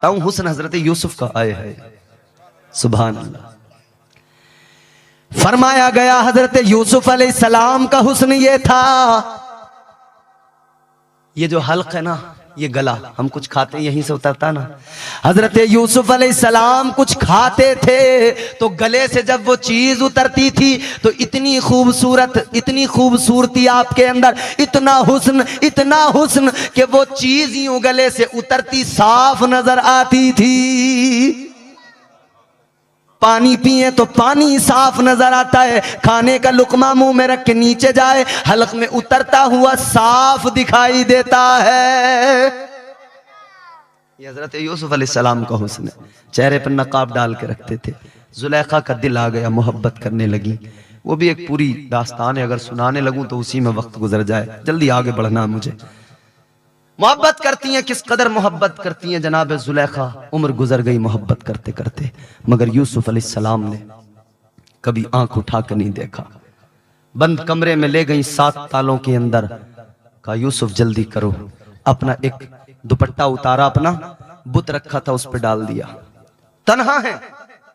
ताऊ हुस्न हजरत यूसुफ का आए है। सुभान अल्लाह। फरमाया गया हजरत यूसुफ अलैहिस्सलाम का हुस्न ये था, ये जो हल्क है ना, ये गला, हम कुछ खाते यहीं से उतरता ना। हजरत यूसुफ अलैहिस्सलाम कुछ खाते थे तो गले से जब वो चीज उतरती थी तो इतनी खूबसूरत, इतनी खूबसूरती आपके अंदर, इतना हुस्न कि वो चीज यूं गले से उतरती साफ नजर आती थी। पानी पिए तो पानी साफ नजर आता है, खाने का लुकमा मुंह में रख के नीचे जाए हलक में उतरता हुआ साफ दिखाई देता है। ये हजरत यूसुफ अलैहिस्सलाम का हुस्न है। चेहरे पर नकाब डाल के रखते थे। जुलेखा का दिल आ गया, मोहब्बत करने लगी। वो भी एक पूरी दास्तान है, अगर सुनाने लगूं तो उसी में वक्त गुजर जाए। जल्दी आगे बढ़ना मुझे। मोहब्बत करती हैं, किस कदर मोहब्बत करती हैं जनाब जुलेखा। उम्र गुजर गई मोहब्बत करते करते, मगर यूसुफ अलैहिस्सलाम ने कभी आंख उठा कर नहीं देखा। बंद कमरे में ले गई 7 तालों के अंदर, कहा यूसुफ जल्दी करो। अपना एक दुपट्टा उतारा, अपना बुत रखा था उस पर डाल दिया। तन्हा है,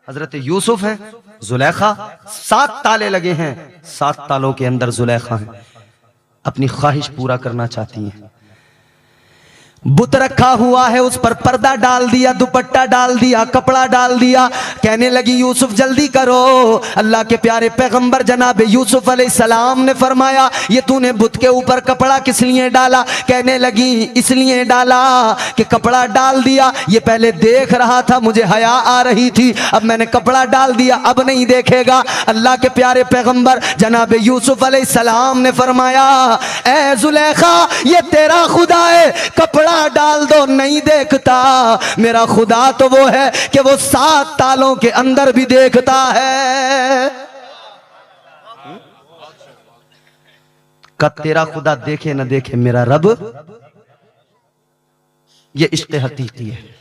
हजरत यूसुफ है, जुलेखा, 7 ताले लगे हैं, 7 तालों के अंदर जुलेखा है। अपनी ख्वाहिश पूरा करना चाहती हैं। बुत रखा हुआ है, उस पर पर्दा डाल दिया, दुपट्टा डाल दिया, कपड़ा डाल दिया। कहने लगी यूसुफ जल्दी करो। अल्लाह के प्यारे पैगंबर जनाब यूसुफ अलैहिस्सलाम ने फरमाया ये तूने बुत के ऊपर कपड़ा किस लिए डाला? कहने लगी इसलिए डाला कि कपड़ा डाल दिया, ये पहले देख रहा था, मुझे हया आ रही थी, अब मैंने कपड़ा डाल दिया, अब नहीं देखेगा। अल्लाह के प्यारे पैगंबर जनाब यूसुफ अलैहिस्सलाम ने फरमाया ए जुलेखा ये तेरा खुदा है, कपड़ा डाल दो नहीं देखता। मेरा खुदा तो वो है कि वो 7 तालों के अंदर भी देखता है। कब तेरा खुदा देखे न देखे, मेरा रब, ये इश्क हकीकी है।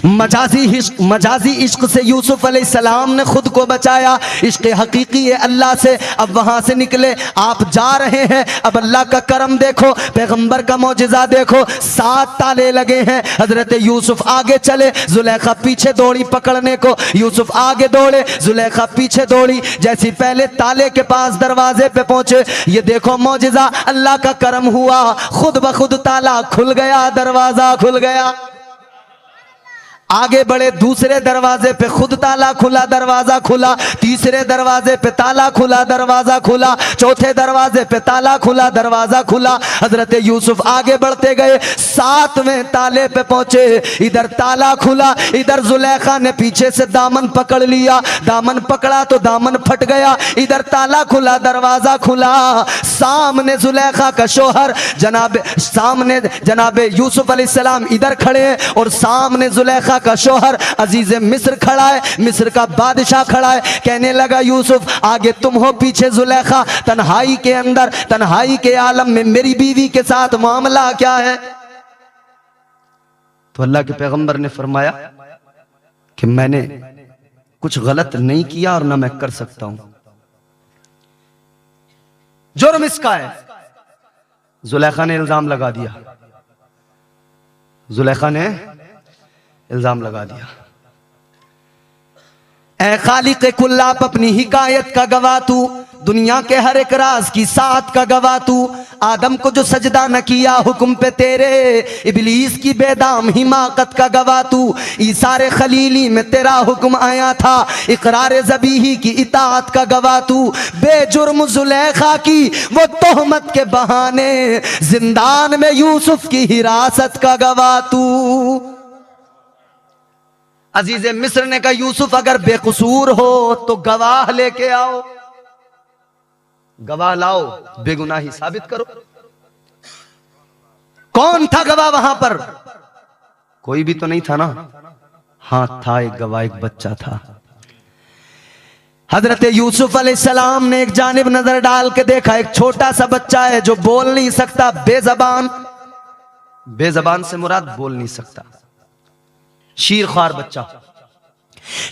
मजाजी इश्क से यूसुफ अलैहिस्सलाम ने खुद को बचाया। इश्क हकीकी है अल्लाह से। अब वहां से निकले, आप जा रहे हैं, अब अल्लाह का करम देखो, पैगंबर का मौजिजा देखो। 7 ताले लगे हैं। हजरत यूसुफ आगे चले, जुलेखा पीछे दौड़ी पकड़ने को। यूसुफ आगे दौड़े, जुलेखा पीछे दौड़ी। जैसी पहले ताले के पास दरवाजे पे पहुंचे, ये देखो मौजिजा, अल्लाह का करम हुआ, खुद ब खुद ताला खुल गया, दरवाजा खुल गया। आगे बढ़े, दूसरे दरवाजे पे खुद ताला खुला, दरवाजा खुला। तीसरे दरवाजे पे ताला खुला, दरवाजा खुला। चौथे दरवाजे पे ताला खुला, दरवाजा खुला। हजरत यूसुफ आगे बढ़ते गए, 7वें ताले पे पहुंचे। इधर ताला खुला, इधर जुलेखा ने पीछे से दामन पकड़ लिया। दामन पकड़ा तो दामन फट गया। इधर ताला खुला, दरवाजा खुला। सामने जुलेखा का शोहर सामने जनाब यूसुफ अलैहिस्सलाम इधर खड़े हैं और सामने जुलेखा का शोहर अजीज मिस्र खड़ा है, मिस्र का बादशाह खड़ा है। कहने लगा यूसुफ आगे तुम हो, पीछे जुलेखा। तन्हाई के अंदर, तन्हाई के आलम में मेरी बीवी के साथ मामला क्या है? तो अल्लाह के पैगंबर ने फरमाया कि मैंने कुछ गलत नहीं किया और ना मैं कर सकता हूं, जुर्म इसका है। जुलेखा ने इल्जाम लगा दिया, जुलेखा ने इल्जाम लगा दिया। ऐ खालिक कुल, आप अपनी हिकायत का गवाह तू, दुनिया के हर एक राज की साथ का गवाह तू। आदम को जो सजदा न किया हुक्म पे तेरे, इबलीस की बेदाम हिमाकत का गवाह तू। ईसारे खलीली में तेरा हुक्म आया था, इकरार ज़बीही की इताअत का गवाह तू। बेजुर्म जुलेखा की वो तोहमत के बहाने जिंदान में यूसुफ की हिरासत का गवाह तू। अजीज मिस्र ने कहा यूसुफ अगर बेकसूर हो तो गवाह लेके आओ, गवाह लाओ, बेगुनाही साबित करो। कौन था गवाह वहां पर? कोई भी तो नहीं था ना। हाँ था एक गवाह, एक बच्चा था। हजरत यूसुफ अलैहिस्सलाम ने एक जानिब नजर डाल के देखा, एक छोटा सा बच्चा है जो बोल नहीं सकता, बेजबान। बेजबान से मुराद बोल नहीं सकता, शीरखार बच्चा।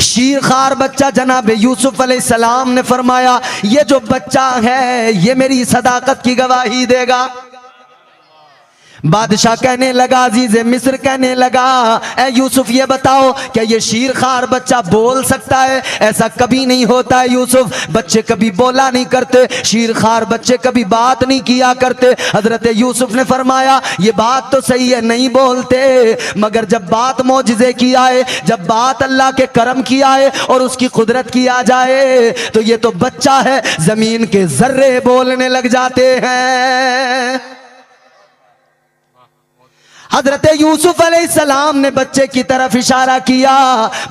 शीरखार बच्चा जनाब यूसुफ अलैहिस्सलाम ने फरमाया ये जो बच्चा है ये मेरी सदाकत की गवाही देगा। बादशाह कहने लगा, अजीज मिस्र कहने लगा, ए यूसुफ ये बताओ क्या ये शीर खार बच्चा बोल सकता है? ऐसा कभी नहीं होता है यूसुफ, बच्चे कभी बोला नहीं करते, शीर खार बच्चे कभी बात नहीं किया करते। हजरत यूसुफ ने फरमाया ये बात तो सही है, नहीं बोलते, मगर जब बात मौजिज़े की आए, जब बात अल्लाह के करम की आए और उसकी कुदरत की आ जाए तो ये तो बच्चा है, जमीन के जर्रे बोलने लग जाते हैं। हजरत यूसुफ अलैहिस्सलाम ने बच्चे की तरफ इशारा किया,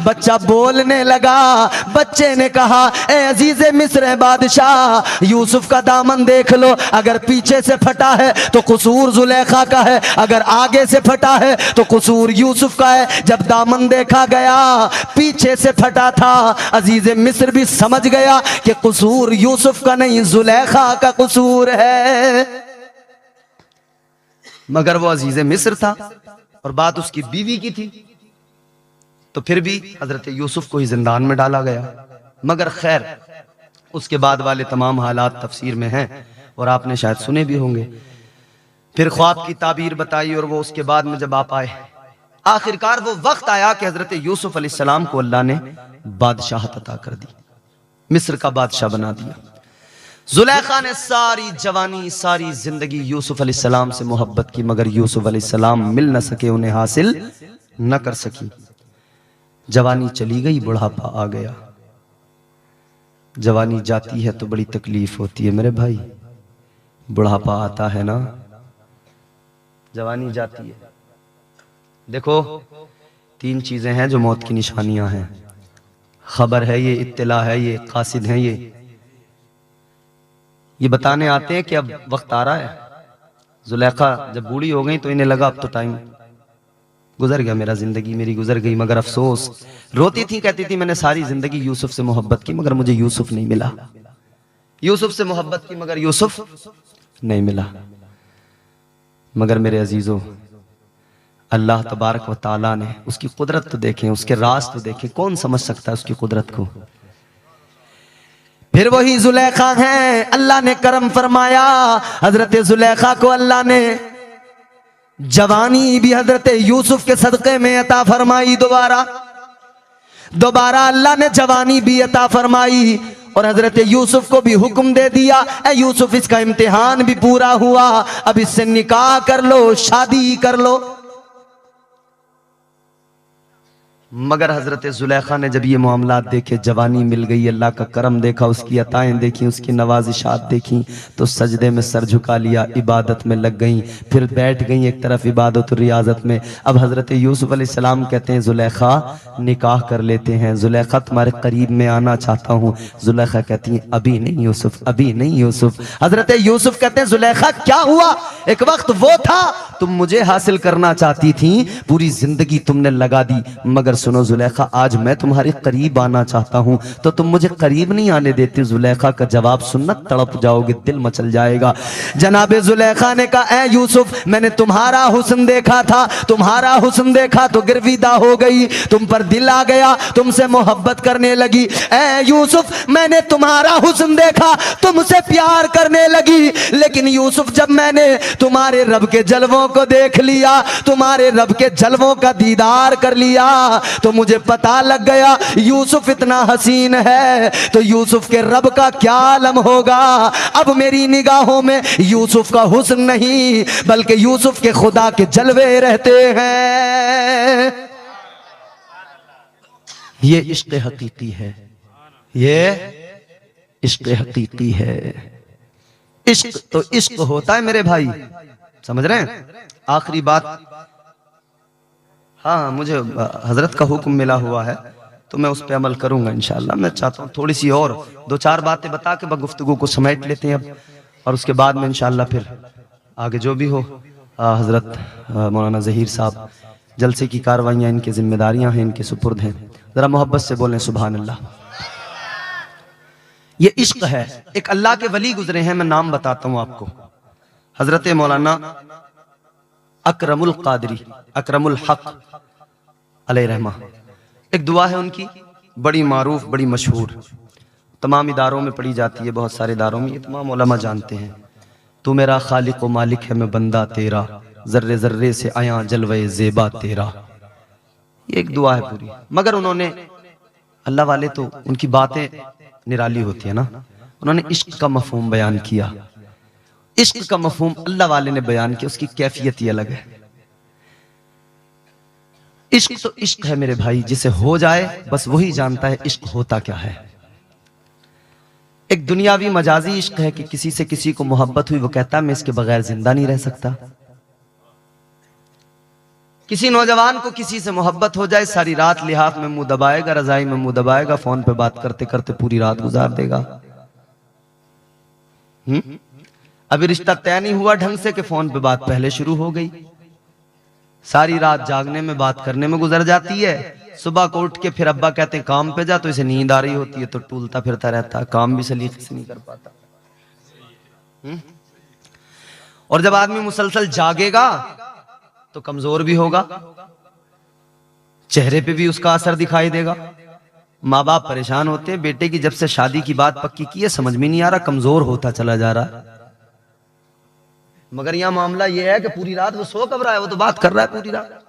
बच्चा बोलने लगा। बच्चे ने कहा, ए अजीज़े मिस्र बादशाह, यूसुफ का दामन देख लो, अगर पीछे से फटा है तो कसूर जुलेखा का है, अगर आगे से फटा है तो कसूर यूसुफ का है। जब दामन देखा गया पीछे से फटा था, अजीज़े मिस्र भी समझ गया कि कसूर यूसुफ का नहीं, जुलेखा का कसूर है। मगर वो अजीज़े मिस्र था और बात उसकी बीवी की थी, तो फिर भी हजरत यूसुफ को ही जिंदान में डाला गया। मगर खैर उसके बाद वाले तमाम हालात तफसीर में हैं और आपने शायद सुने भी होंगे। फिर ख्वाब की ताबीर बताई और वो उसके बाद में जब आप आए, आखिरकार वो वक्त आया कि हजरत यूसुफ अलैहिस्सलाम को अल्लाह ने बादशाहत अता कर दी, मिस्र का बादशाह बना दिया। जुलेखा ने सारी जवानी सारी जिंदगी यूसुफ अलैहिस्सलाम से मोहब्बत की, मगर यूसुफ अलैहिस्सलाम मिल न सके, उन्हें हासिल न कर सकी। जवानी चली गई, बुढ़ापा आ गया। जवानी जाती है तो बड़ी तकलीफ होती है मेरे भाई, बुढ़ापा आता है ना, जवानी जाती है। देखो 3 चीजें हैं जो मौत की निशानियां हैं, खबर है ये, इत्तला है ये, कासिद है ये बताने आते हैं कि अब वक्त आ रहा है। जुलेखा जब बूढ़ी हो गई तो इन्हें लगा अब तो टाइम गुजर गया, मेरा जिंदगी मेरी गुजर गई। मगर अफसोस, रोती थी, कहती थी मैंने सारी जिंदगी यूसुफ से मोहब्बत की मगर मुझे यूसुफ नहीं मिला, यूसुफ से मोहब्बत की मगर यूसुफ नहीं मिला। मगर मेरे अजीजों, अल्लाह तबारक व तआला ने उसकी कुदरत तो देखें, उसके राज तो देखें, कौन समझ सकता है उसकी कुदरत को। फिर वही जुलेखा हैं, अल्लाह ने करम फरमाया, हजरत जुलेखा को अल्लाह ने जवानी भी हजरत यूसुफ के सदक़े में अता फरमाई। दोबारा अल्लाह ने जवानी भी अता फरमाई और हजरत यूसुफ को भी हुक्म दे दिया, ए यूसुफ इसका इम्तिहान भी पूरा हुआ, अब इससे निकाह कर लो, शादी कर लो। मगर हजरत जुलेखा ने जब ये मामलात देखे, जवानी मिल गई, अल्लाह का करम देखा, उसकी अताएं देखी, उसकी नवाजिशात देखी, तो सजदे में सर झुका लिया, इबादत में लग गई, फिर बैठ गई एक तरफ इबादत और रियाजत में। अब हजरत यूसुफ अलैहिस्सलाम कहते हैं जुलेखा निकाह कर लेते हैं, जुलेखा तुम्हारे करीब में आना चाहता हूँ। जुलेखा कहती है अभी नहीं यूसुफ, अभी नहीं यूसुफ। हजरत यूसुफ कहते हैं जुलेखा क्या हुआ, एक वक्त वो था तुम मुझे हासिल करना चाहती थी, पूरी जिंदगी तुमने लगा दी, मगर सुनो जुलेखा आज मैं तुम्हारे करीब आना चाहता हूं तो तुम मुझे करीब नहीं आने देती। जुलेखा का जवाब सुनना तड़प जाओगे, दिल मचल जाएगा। जनाबे जुलेखा ने कहा ए यूसुफ मैंने तुम्हारा हुस्न देखा था, तुम्हारा हुस्न देखा तो गिरविदा हो गई, तुम पर दिल आ गया, तुमसे मोहब्बत करने लगी। ए यूसुफ मैंने तुम्हारा हुस्न देखा, तुमसे प्यार करने लगी, लेकिन यूसुफ जब मैंने तुम्हारे रब के जलवों को देख लिया, तुम्हारे रब के जलवों का दीदार कर लिया, तो मुझे पता लग गया यूसुफ इतना हसीन है तो यूसुफ के रब का क्या आलम होगा। अब मेरी निगाहों में यूसुफ का हुस्न नहीं बल्कि यूसुफ के खुदा के जलवे रहते हैं। ये इश्क हकीकी है, ये इश्क हकीकी है। इश्क तो इश्क होता है मेरे भाई, समझ रहे हैं। आखिरी बात, हाँ मुझे हजरत का हुक्म मिला हुआ है तो मैं उस पर अमल करूंगा इंशाअल्लाह। मैं चाहता हूँ थोड़ी सी और 2-4 बातें बता के गुफ्तगू को समेट लेते हैं अब, और उसके बाद में इंशाअल्लाह फिर आगे जो भी हो। हजरत मौलाना ज़हीर साहब, जलसे की कार्रवाइयाँ इनकी जिम्मेदारियाँ हैं, इनके सुपुर्द हैं, ज़रा मोहब्बत से बोलें सुभान अल्लाह। ये इश्क है। एक अल्लाह के वली गुजरे हैं, मैं नाम बताता हूँ आपको, हजरत मौलाना अकरमुल कादरी, अकरमुल हक अलैहि रहमा। एक दुआ है उनकी, बड़ी मारूफ, बड़ी मशहूर, तमाम इदारों में पढ़ी जाती है, बहुत सारे इदारों में, ये तमाम उलमा जानते हैं। तू मेरा खालिक व मालिक है, मैं बंदा तेरा, जर्रे जर्रे से आया जलवे ज़ेबा तेरा। ये एक दुआ है पूरी। मगर उन्होंने, अल्लाह वाले तो उनकी बातें निराली होती है ना, उन्होंने इश्क का मफहूम बयान किया। इश्क का मफहूम अल्लाह वाले ने बयान किया, उसकी कैफियत ही अलग है। इश्क तो इश्क है मेरे भाई, जिसे हो जाए बस वही जानता है इश्क होता क्या है। एक दुनियावी मजाजी इश्क है कि किसी से किसी को मोहब्बत हुई, वो कहता है मैं इसके बगैर जिंदा नहीं रह सकता। किसी नौजवान को किसी से मोहब्बत हो जाए, सारी रात लिहाफ में मुंह दबाएगा, रजाई में मुंह दबाएगा, फोन पे बात करते करते पूरी रात गुजार देगा। अभी रिश्ता तय नहीं हुआ ढंग से कि फोन पे बात पहले शुरू हो गई, सारी रात जागने में बात करने में गुजर जाती है। सुबह को उठ के फिर अब्बा कहते हैं काम पे जा, तो इसे नींद आ रही होती है तो टूलता फिरता रहता है, काम भी सलीके से नहीं कर पाता। और जब आदमी मुसलसल जागेगा तो कमजोर भी होगा, चेहरे पे भी उसका असर दिखाई देगा। माँ बाप परेशान होते हैं, बेटे की जब से शादी की बात पक्की की है समझ में नहीं आ रहा, कमजोर होता चला जा रहा है। मगर यहां मामला यह है कि पूरी रात वो सो कब रहा है, वो तो बात कर रहा है पूरी रात।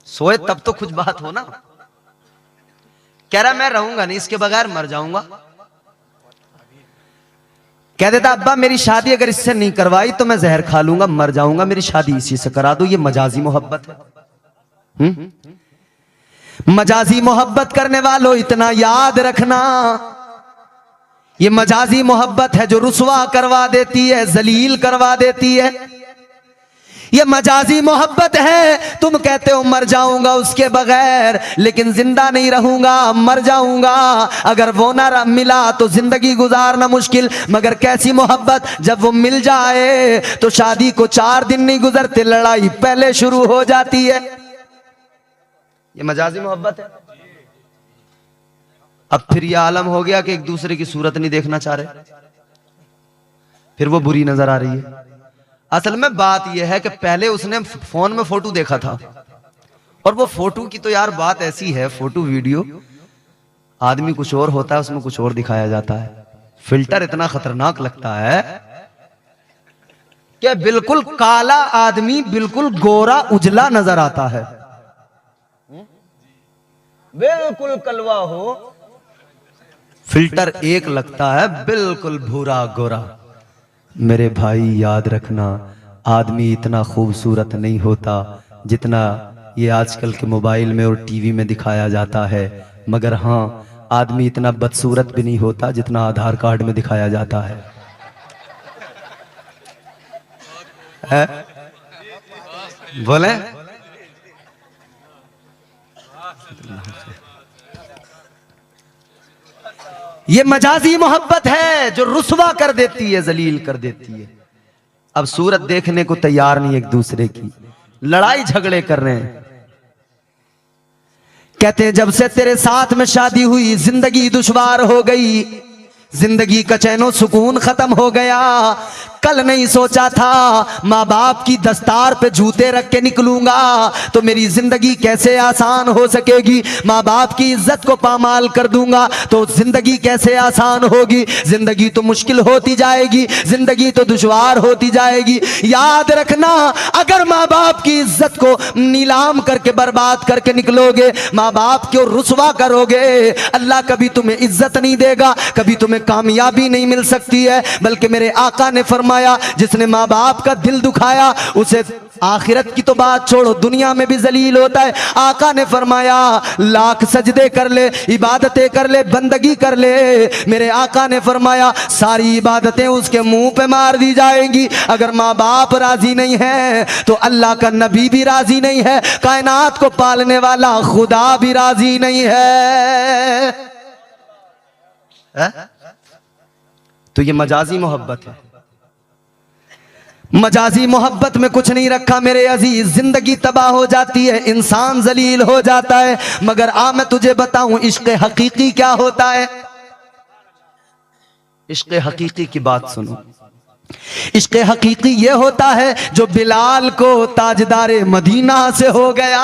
सोए तब तो कुछ बात हो ना। कह रहा मैं रहूंगा नहीं, इसके बगैर मर जाऊंगा। कह देता अब्बा मेरी शादी अगर इससे नहीं करवाई तो मैं जहर खा लूंगा, मर जाऊंगा, मेरी शादी इसी से करा दो। ये मजाजी मोहब्बत है। मजाजी मोहब्बत करने वालों इतना याद रखना, ये मजाजी मोहब्बत है जो रुसवा करवा देती है, जलील करवा देती है। ये मजाजी मोहब्बत है, तुम कहते हो मर जाऊंगा उसके बगैर, लेकिन जिंदा नहीं रहूंगा, मर जाऊंगा। अगर वो ना मिला तो जिंदगी गुजारना मुश्किल। मगर कैसी मोहब्बत, जब वो मिल जाए तो शादी को 4 दिन नहीं गुजरते, लड़ाई पहले शुरू हो जाती है। ये मजाजी मोहब्बत है। अब फिर यह आलम हो गया कि एक दूसरे की सूरत नहीं देखना चाह रहे, फिर वो बुरी नजर आ रही है। असल में बात यह है कि पहले उसने फोन में फोटो देखा था, और वो फोटो की तो यार बात ऐसी है, फोटो वीडियो आदमी कुछ और होता है, उसमें कुछ और दिखाया जाता है। फिल्टर इतना खतरनाक लगता है कि बिल्कुल काला आदमी बिल्कुल गोरा उजला नजर आता है, बिल्कुल कलवा हो, फिल्टर एक लगता है बिल्कुल भूरा गोरा। मेरे भाई याद रखना, आदमी इतना खूबसूरत नहीं होता जितना ये आजकल के मोबाइल में और टीवी में दिखाया जाता है। मगर हाँ, आदमी इतना बदसूरत भी नहीं होता जितना आधार कार्ड में दिखाया जाता है। बोले ये मजाजी मोहब्बत है जो रुसवा कर देती है, जलील कर देती है। अब सूरत देखने को तैयार नहीं एक दूसरे की, लड़ाई झगड़े कर रहे हैं। कहते हैं जब से तेरे साथ में शादी हुई जिंदगी दुश्वार हो गई, जिंदगी का चैनो सुकून खत्म हो गया। कल नहीं सोचा था माँ बाप की दस्तार पे जूते रख के निकलूंगा तो मेरी जिंदगी कैसे आसान हो सकेगी, माँ बाप की इज्जत को पामाल कर दूंगा तो जिंदगी कैसे आसान होगी। जिंदगी तो मुश्किल होती जाएगी, जिंदगी तो दुश्वार होती जाएगी। याद रखना, अगर माँ बाप की इज्जत को नीलाम करके बर्बाद करके निकलोगे, माँ बाप को रुसवा करोगे, अल्लाह कभी तुम्हें इज्जत नहीं देगा, कभी तुम्हें कामयाबी नहीं मिल सकती है। बल्कि मेरे आका ने फरमाया जिसने माँ बाप का दिल दुखाया उसे आखिरत की तो बात छोड़ो, दुनिया में भी जलील होता है। आका ने फरमाया लाख सजदे कर ले, इबादतें कर ले, बंदगी कर ले, मेरे आका ने फरमाया सारी इबादतें उसके मुंह पे मार दी जाएंगी। अगर माँ बाप राजी नहीं है तो अल्लाह का नबी भी राजी नहीं है, कायनात को पालने वाला खुदा भी राजी नहीं है। तो ये मजाजी मोहब्बत है। मजाजी मोहब्बत में कुछ नहीं रखा मेरे अजीज, जिंदगी तबाह हो जाती है, इंसान जलील हो जाता है। मगर आ मैं तुझे बताऊं इश्क हकीकी क्या होता है। इश्क हकीकी की बात सुनो। इश्क हकीकी ये होता है जो बिलाल को ताजदारे मदीना से हो गया।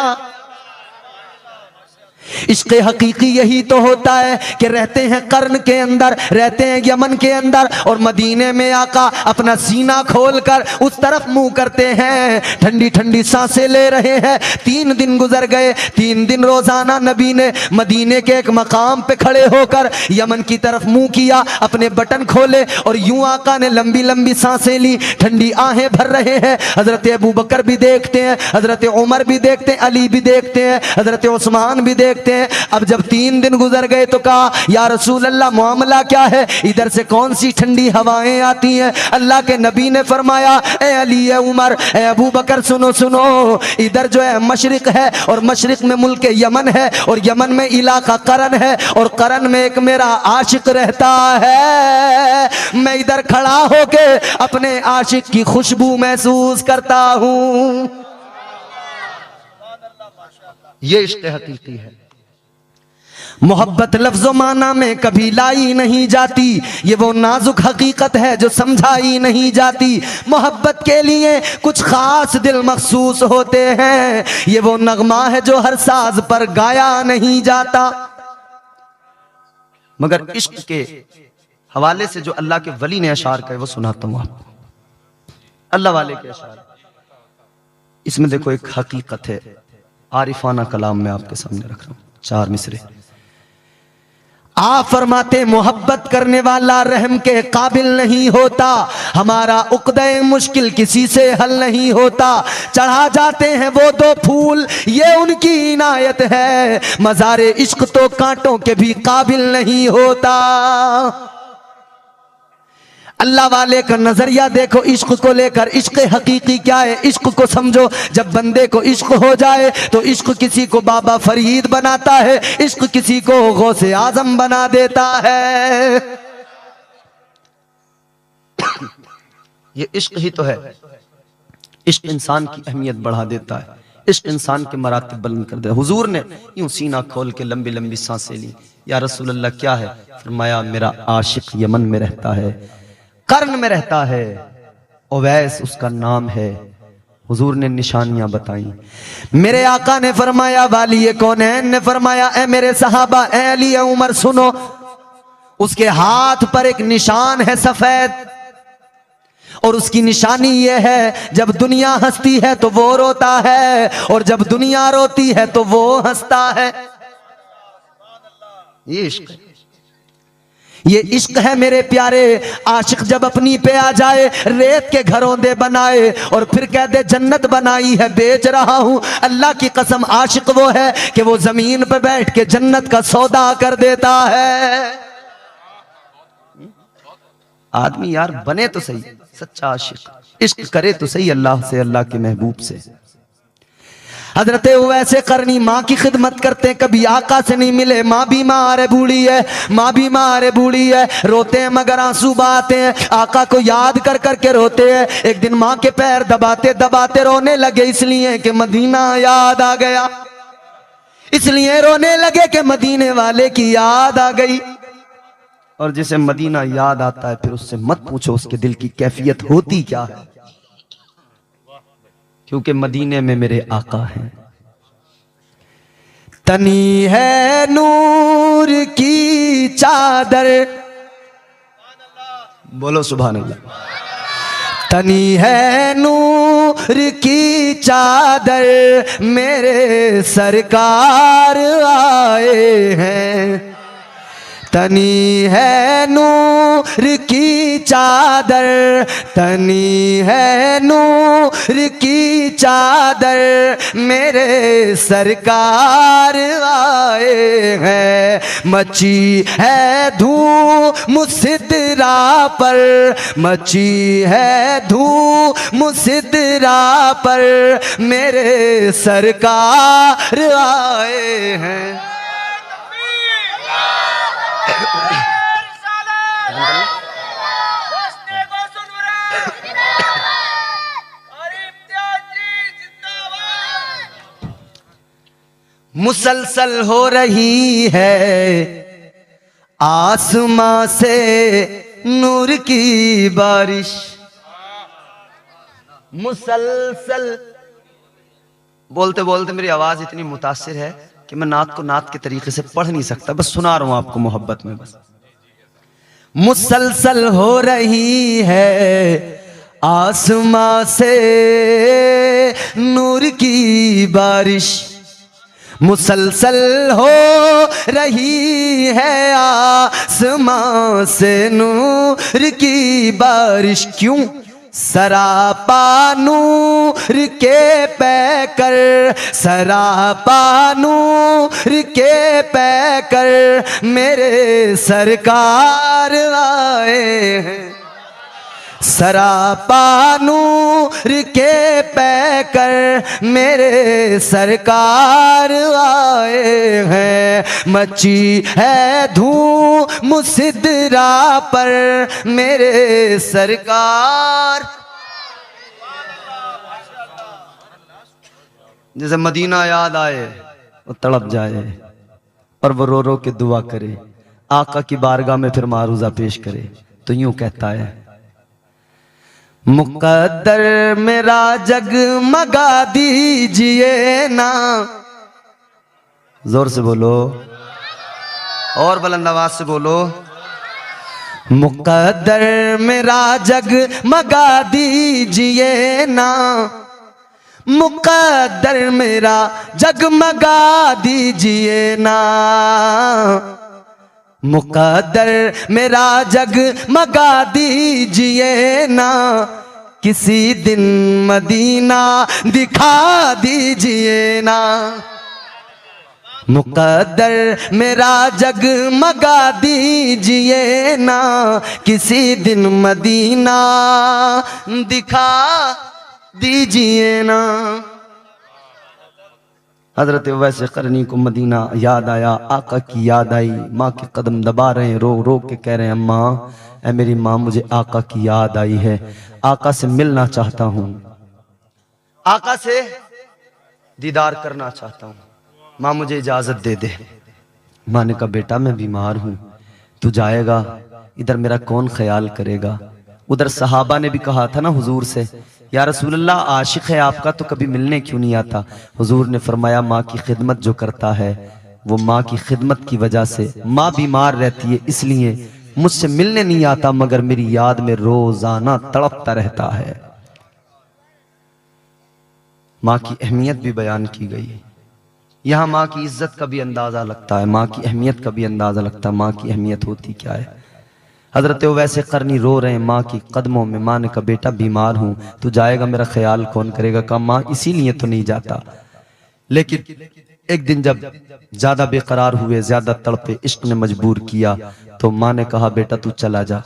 इश्क हकीकी यही तो होता है कि रहते हैं कर्न के अंदर, रहते हैं यमन के अंदर, और मदीने में आका अपना सीना खोलकर उस तरफ मुंह करते हैं, ठंडी ठंडी सांसें ले रहे हैं। 3 दिन गुजर गए, 3 दिन रोजाना नबी ने मदीने के एक मकाम पे खड़े होकर यमन की तरफ मुंह किया, अपने बटन खोले और यूं आका ने लंबी लंबी सांसें ली, ठंडी आहें भर रहे हैं। हजरत अबू बकर भी देखते हैं, हजरत उमर भी देखते हैं, अली भी देखते हैं, हजरत उस्मान भी देखते हैं। अब जब 3 दिन गुजर गए तो कहा, या रसूल अल्लाह मामला क्या है, इधर से कौन सी ठंडी हवाएं आती हैं? अल्लाह के नबी ने फरमाया, ए अली, ए उमर, ए अबू बकर, सुनो सुनो, इधर जो है मशरिक है और मशरिक में मुल्क यमन है और यमन में इलाका करन है और करन में एक मेरा आशिक रहता है। मैं इधर खड़ा होके अपने आशिक की खुशबू महसूस करता हूं। ये इश्क हकीकी है। मोहब्बत लफ्ज़ो माना में कभी लाई नहीं जाती, ये वो नाजुक हकीकत है जो समझाई नहीं जाती। मोहब्बत के लिए कुछ खास दिल मखसूस होते हैं, ये वो नगमा है जो हर साज पर गाया नहीं जाता। मगर इश्क के हवाले से जो अल्लाह के वली ने अशार कहे वो सुनाता हूं आपको। अल्लाह वाले के अशार, इसमें देखो एक हकीकत है, आरिफाना कलाम में आपके सामने रख रहा हूं। 4 मिसरे आप फरमाते, मोहब्बत करने वाला रहम के काबिल नहीं होता, हमारा उक़्दे मुश्किल किसी से हल नहीं होता। चढ़ा जाते हैं वो 2 फूल, ये उनकी इनायत है, मज़ारे इश्क तो कांटों के भी काबिल नहीं होता। अल्लाह वाले का नजरिया देखो इश्क को लेकर। इश्क हकीकी क्या है, इश्क को समझो। जब बंदे को इश्क हो जाए तो इश्क किसी को बाबा फरीद बनाता है, इश्क किसी को गौसे आजम बना देता है। ये इश्क ही तो है। इश्क इंसान की अहमियत बढ़ा देता है, इश्क इंसान के मरातब बुलंद कर देता है। हुजूर ने यूं सीना खोल के लंबी लंबी सांसें ली। या रसूल अल्लाह क्या है? फरमाया, मेरा आशिक यमन में रहता है, कर्न में रहता है, ओवैस उसका नाम है। हुजूर ने निशानियां बताई। मेरे आका ने फरमाया, वाली ये कौन है? ने फरमाया, ए मेरे सहाबा, ए अली, ए उमर, सुनो, उसके हाथ पर एक निशान है सफेद, और उसकी निशानी यह है, जब दुनिया हंसती है तो वो रोता है, और जब दुनिया रोती है तो वो हंसता है। ये इश्क है, ये इश्क है मेरे प्यारे। आशिक जब अपनी पे आ जाए, रेत के घरों दे बनाए और फिर कह दे जन्नत बनाई है बेच रहा हूं, अल्लाह की कसम आशिक वो है कि वो जमीन पे बैठ के जन्नत का सौदा कर देता है। आदमी यार बने तो सही सच्चा आशिक, इश्क करे तो सही अल्लाह से, अल्लाह के महबूब से। हजरत वैसे करनी माँ की खिदमत करते, कभी आका से नहीं मिले। माँ बीमार है, बूढ़ी है, माँ बीमार है, बूढ़ी है, रोते हैं मगर आंसू बहाते हैं, आका को याद कर करके रोते हैं। एक दिन माँ के पैर दबाते दबाते रोने लगे, इसलिए कि मदीना याद आ गया, इसलिए रोने लगे कि मदीने वाले की याद आ गई। और जिसे मदीना याद आता है फिर उससे मत पूछो उसके दिल की कैफियत होती क्या है, क्योंकि मदीने में मेरे आका हैं। तनी है नूर की चादर, बोलो सुभान अल्लाह। तनी है नूर की चादर, मेरे सरकार आए हैं। तनी है नूर की चादर, तनी है नूर की चादर, मेरे सरकार आए हैं। मची है धूम सिदरा पर, मची है धूम सिदरा पर, मेरे सरकार आए हैं। मुसलसल हो रही है आसमां से नूर की बारिश, मुसलसल। बोलते बोलते मेरी आवाज इतनी मुतासिर है कि मैं नात को नात के तरीके से पढ़ नहीं सकता, बस सुना रहा हूं आपको मोहब्बत में। बस मुसलसल हो रही है आसमां से नूर की बारिश, मुसलसल हो रही है आसमां से नूर की बारिश। क्यों? सरापा नूर के पैकर, सरापा नूर के पैकर मेरे सरकार आए हैं, सरापा नूर के पैकर मेरे सरकार आए हैं। मची है धूम मुसिद्रा पर मेरे सरकार। जैसे मदीना याद आए वो तड़प जाए और वो रो रो के दुआ करे, आका की बारगाह में फिर मारूजा पेश करे तो यूं कहता है, मुकद्दर मेरा जगमगा दीजिए ना। जोर से बोलो और बुलंद आवाज से बोलो, मुकद्दर मेरा जगमगा दीजिए ना, मुकद्दर मेरा जगमगा दीजिए ना, मुकद्दर मेरा जगमगा दीजिए ना, किसी दिन मदीना दिखा दीजिए ना, मुकद्दर मेरा जगमगा दीजिए ना, किसी दिन मदीना दिखा दीजिए ना। हजरत वैसे करनी को मदीना याद आया, आका की याद आई, माँ के कदम दबा रहे हैं, रो रो के कह रहे हैं, अम्मा ऐ मेरी माँ मुझे आका की याद आई है, आका से मिलना चाहता हूँ, आका से दीदार करना चाहता हूँ, माँ मुझे इजाजत दे दे। माँ ने कहा बेटा मैं बीमार हूँ, तू जाएगा इधर मेरा कौन ख्याल करेगा। उधर सहाबा ने भी कहा था ना हुजूर से, या रसूल अल्लाह आशिक है आपका तो कभी मिलने क्यों नहीं आता। हुजूर ने फरमाया माँ की खिदमत जो करता है वो माँ की खिदमत की वजह से, माँ बीमार रहती है इसलिए मुझसे मिलने नहीं आता, मगर मेरी याद में रोजाना तड़पता रहता है। माँ की अहमियत भी बयान की गई। यहाँ माँ की इज्जत का भी अंदाजा लगता है, माँ की अहमियत का भी अंदाजा लगता है, माँ की अहमियत होती क्या है। हजरत वैसे करनी रो रहे हैं माँ की कदमों में। माँ ने कहा बेटा बीमार हूं, तू जाएगा मेरा ख्याल कौन करेगा। कहा माँ इसीलिए तो नहीं जाता, लेकिन एक दिन जब ज्यादा बेकरार हुए, ज्यादा तड़पे, इश्क ने मजबूर किया, तो माँ ने कहा बेटा तू चला जा।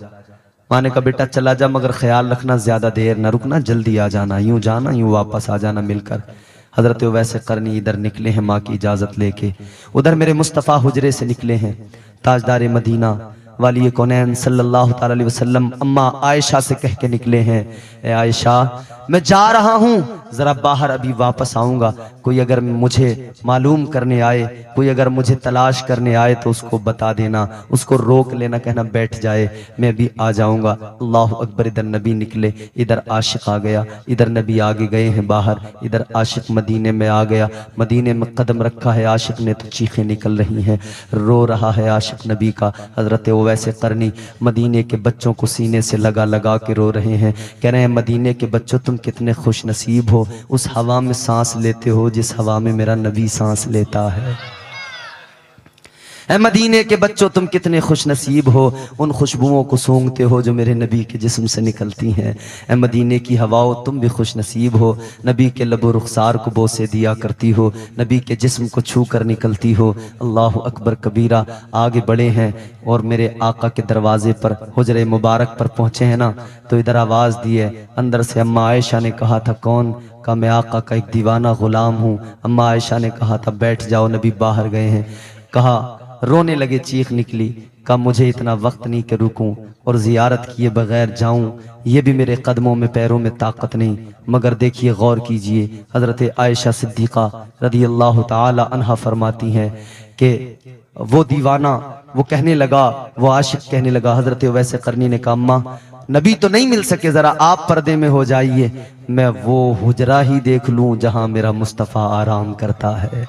माँ ने कहा बेटा चला जा, मगर ख्याल रखना ज्यादा देर न रुकना, जल्दी आ जाना, यूं जाना यूं वापस आ जाना मिलकर। हजरत वैसे करनी इधर निकले हैं माँ की इजाजत लेके, उधर मेरे मुस्तफ़ा हुजरे से निकले हैं ताजदार मदीना वाली कौनैन सल्लल्लाहु ताला अलैहि वसल्लम अम्मा आयशा से कह के निकले हैं, ए आयशा मैं जा रहा हूँ, जरा बाहर अभी वापस आऊंगा, कोई अगर मुझे मालूम करने आए, कोई अगर मुझे तलाश करने आए तो उसको बता देना, उसको रोक लेना, कहना बैठ जाए, मैं भी आ जाऊंगा। अल्लाह अकबर। इधर नबी निकले, इधर आशिक आ गया, इधर नबी आगे गए हैं बाहर, इधर आशिक मदीने में आ गया। मदीने में कदम रखा है आशिक ने तो चीखें निकल रही हैं, रो रहा है आशिक नबी का। हजरत वैसे करनी मदीने के बच्चों को सीने से लगा लगा के रो रहे हैं, कह रहे हैं मदीने के बच्चों तुम कितने खुश नसीब हो, उस हवा में सांस लेते हो जिस हवा में मेरा नबी सांस लेता है। ऐ मदीने के बच्चों तुम कितने खुश नसीब हो, उन खुशबुओं को सूंघते हो जो मेरे नबी के जिस्म से निकलती हैं। ऐ मदीने की हवाओं तुम भी खुश नसीब हो, नबी के लबो रुखसार को बोसे दिया करती हो, नबी के जिस्म को छू कर निकलती हो। अल्लाह अकबर कबीरा। आगे बढ़े हैं और मेरे आका के दरवाजे पर, हुजरे मुबारक पर पहुंचे हैं ना, तो इधर आवाज़ दी है अंदर से। अम्मा आयशा ने कहा था कौन? कहा मैं आका का एक दीवाना गुलाम हूँ। अम्मा आयशा ने कहा था बैठ जाओ, नबी बाहर गए हैं। कहा रोने लगे, चीख निकली। कहा मुझे इतना वक्त नहीं कि रुकूं और जियारत किए बगैर जाऊं, ये भी मेरे कदमों में पैरों में ताकत नहीं। मगर देखिए गौर कीजिए, हजरत आयशा सिद्दीक़ा रज़ी अल्लाह ताला अन्हा फरमाती हैं कि वो दीवाना, वो कहने लगा, वो आशिक कहने लगा, हजरत वैसे करनी ने कहा अम्मा नबी तो नहीं मिल सके, जरा आप पर्दे में हो जाइए, मैं वो हुजरा ही देख लूं जहां मेरा मुस्तफ़ा आराम करता है।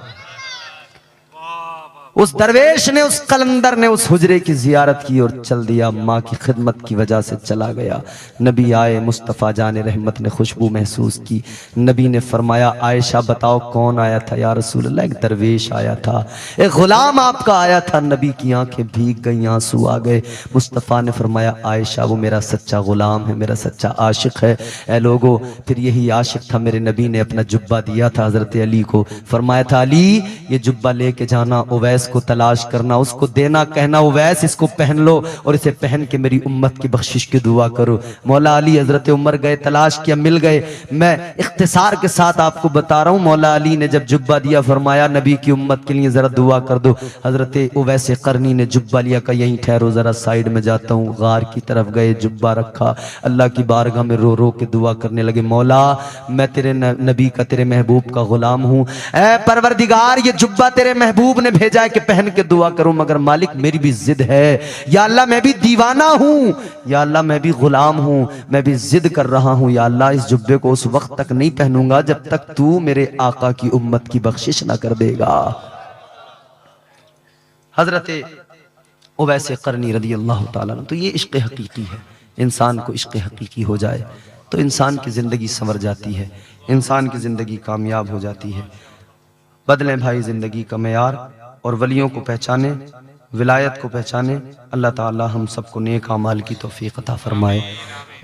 उस दरवेश ने, उस कलंदर ने उस हुजरे की जियारत की और चल दिया। माँ की खिदमत की वजह से चला गया। नबी आए, मुस्तफ़ा जाने रहमत ने खुशबू महसूस की। नबी ने फरमाया, आयशा बताओ कौन आया था या रसूल अल्लाह? एक दरवेश आया था, एक गुलाम आपका आया था। नबी की आंखें भीग गई, आंसू आ गए। मुस्तफ़ा ने फरमाया, आयशा वो मेरा सच्चा गुलाम है, मेरा सच्चा आशिक है। ए लोगो, फिर यही आशिक था, मेरे नबी ने अपना जुब्बा दिया था हज़रत अली को। फरमाया था, अली ये जुब्बा लेके जाना, उवैस को तलाश करना, उसको देना, कहना उवैस इसको पहन लो और इसे पहन के मेरी उम्मत की बख्शिश की दुआ करो। मौला अली हजरत उमर गए, तलाश किया, मिल गए। मैं इख्तिसार के साथ आपको बता रहा हूँ, मौला अली ने जब जुब्बा दिया फरमाया, नबी की उम्मत के लिए जरा दुआ कर दो। हजरत उवैस करनी ने जुब्बा लिया, का यहीं ठहरो, जरा साइड में जाता हूँ। गार की तरफ गए, जुब्बा रखा, अल्लाह की बारगाह में रो रो के दुआ करने लगे, मौला मैं तेरे नबी का, तेरे महबूब का गुलाम हूँ। ऐ परवरदिगार, ये जुब्बा तेरे महबूब ने भेजा है कि पहन के दुआ करूं, मगर मालिक मेरी भी जिद है। या अल्लाह मैं भी दीवाना हूं, या अल्लाह मैं भी गुलाम हूं, मैं भी जिद कर रहा हूं। या अल्लाह इस जुब्बे को उस वक्त तक नहीं पहनूंगा जब तक तू मेरे आका की उम्मत की बख्शिश ना कर देगा। हजरत उवैस करनी रदी अल्लाह ताला अन्हु, तो ये इश्क हकीकी है। इंसान को इश्क हकीकी हो जाए तो इंसान की जिंदगी संवर जाती है, इंसान की जिंदगी कामयाब हो जाती है। बदलें भाई जिंदगी का मेयार और वलियों को पहचाने, विलायत को पहचाने। अल्लाह ताला हम सबको नेक अमाल की तौफीक अता फरमाए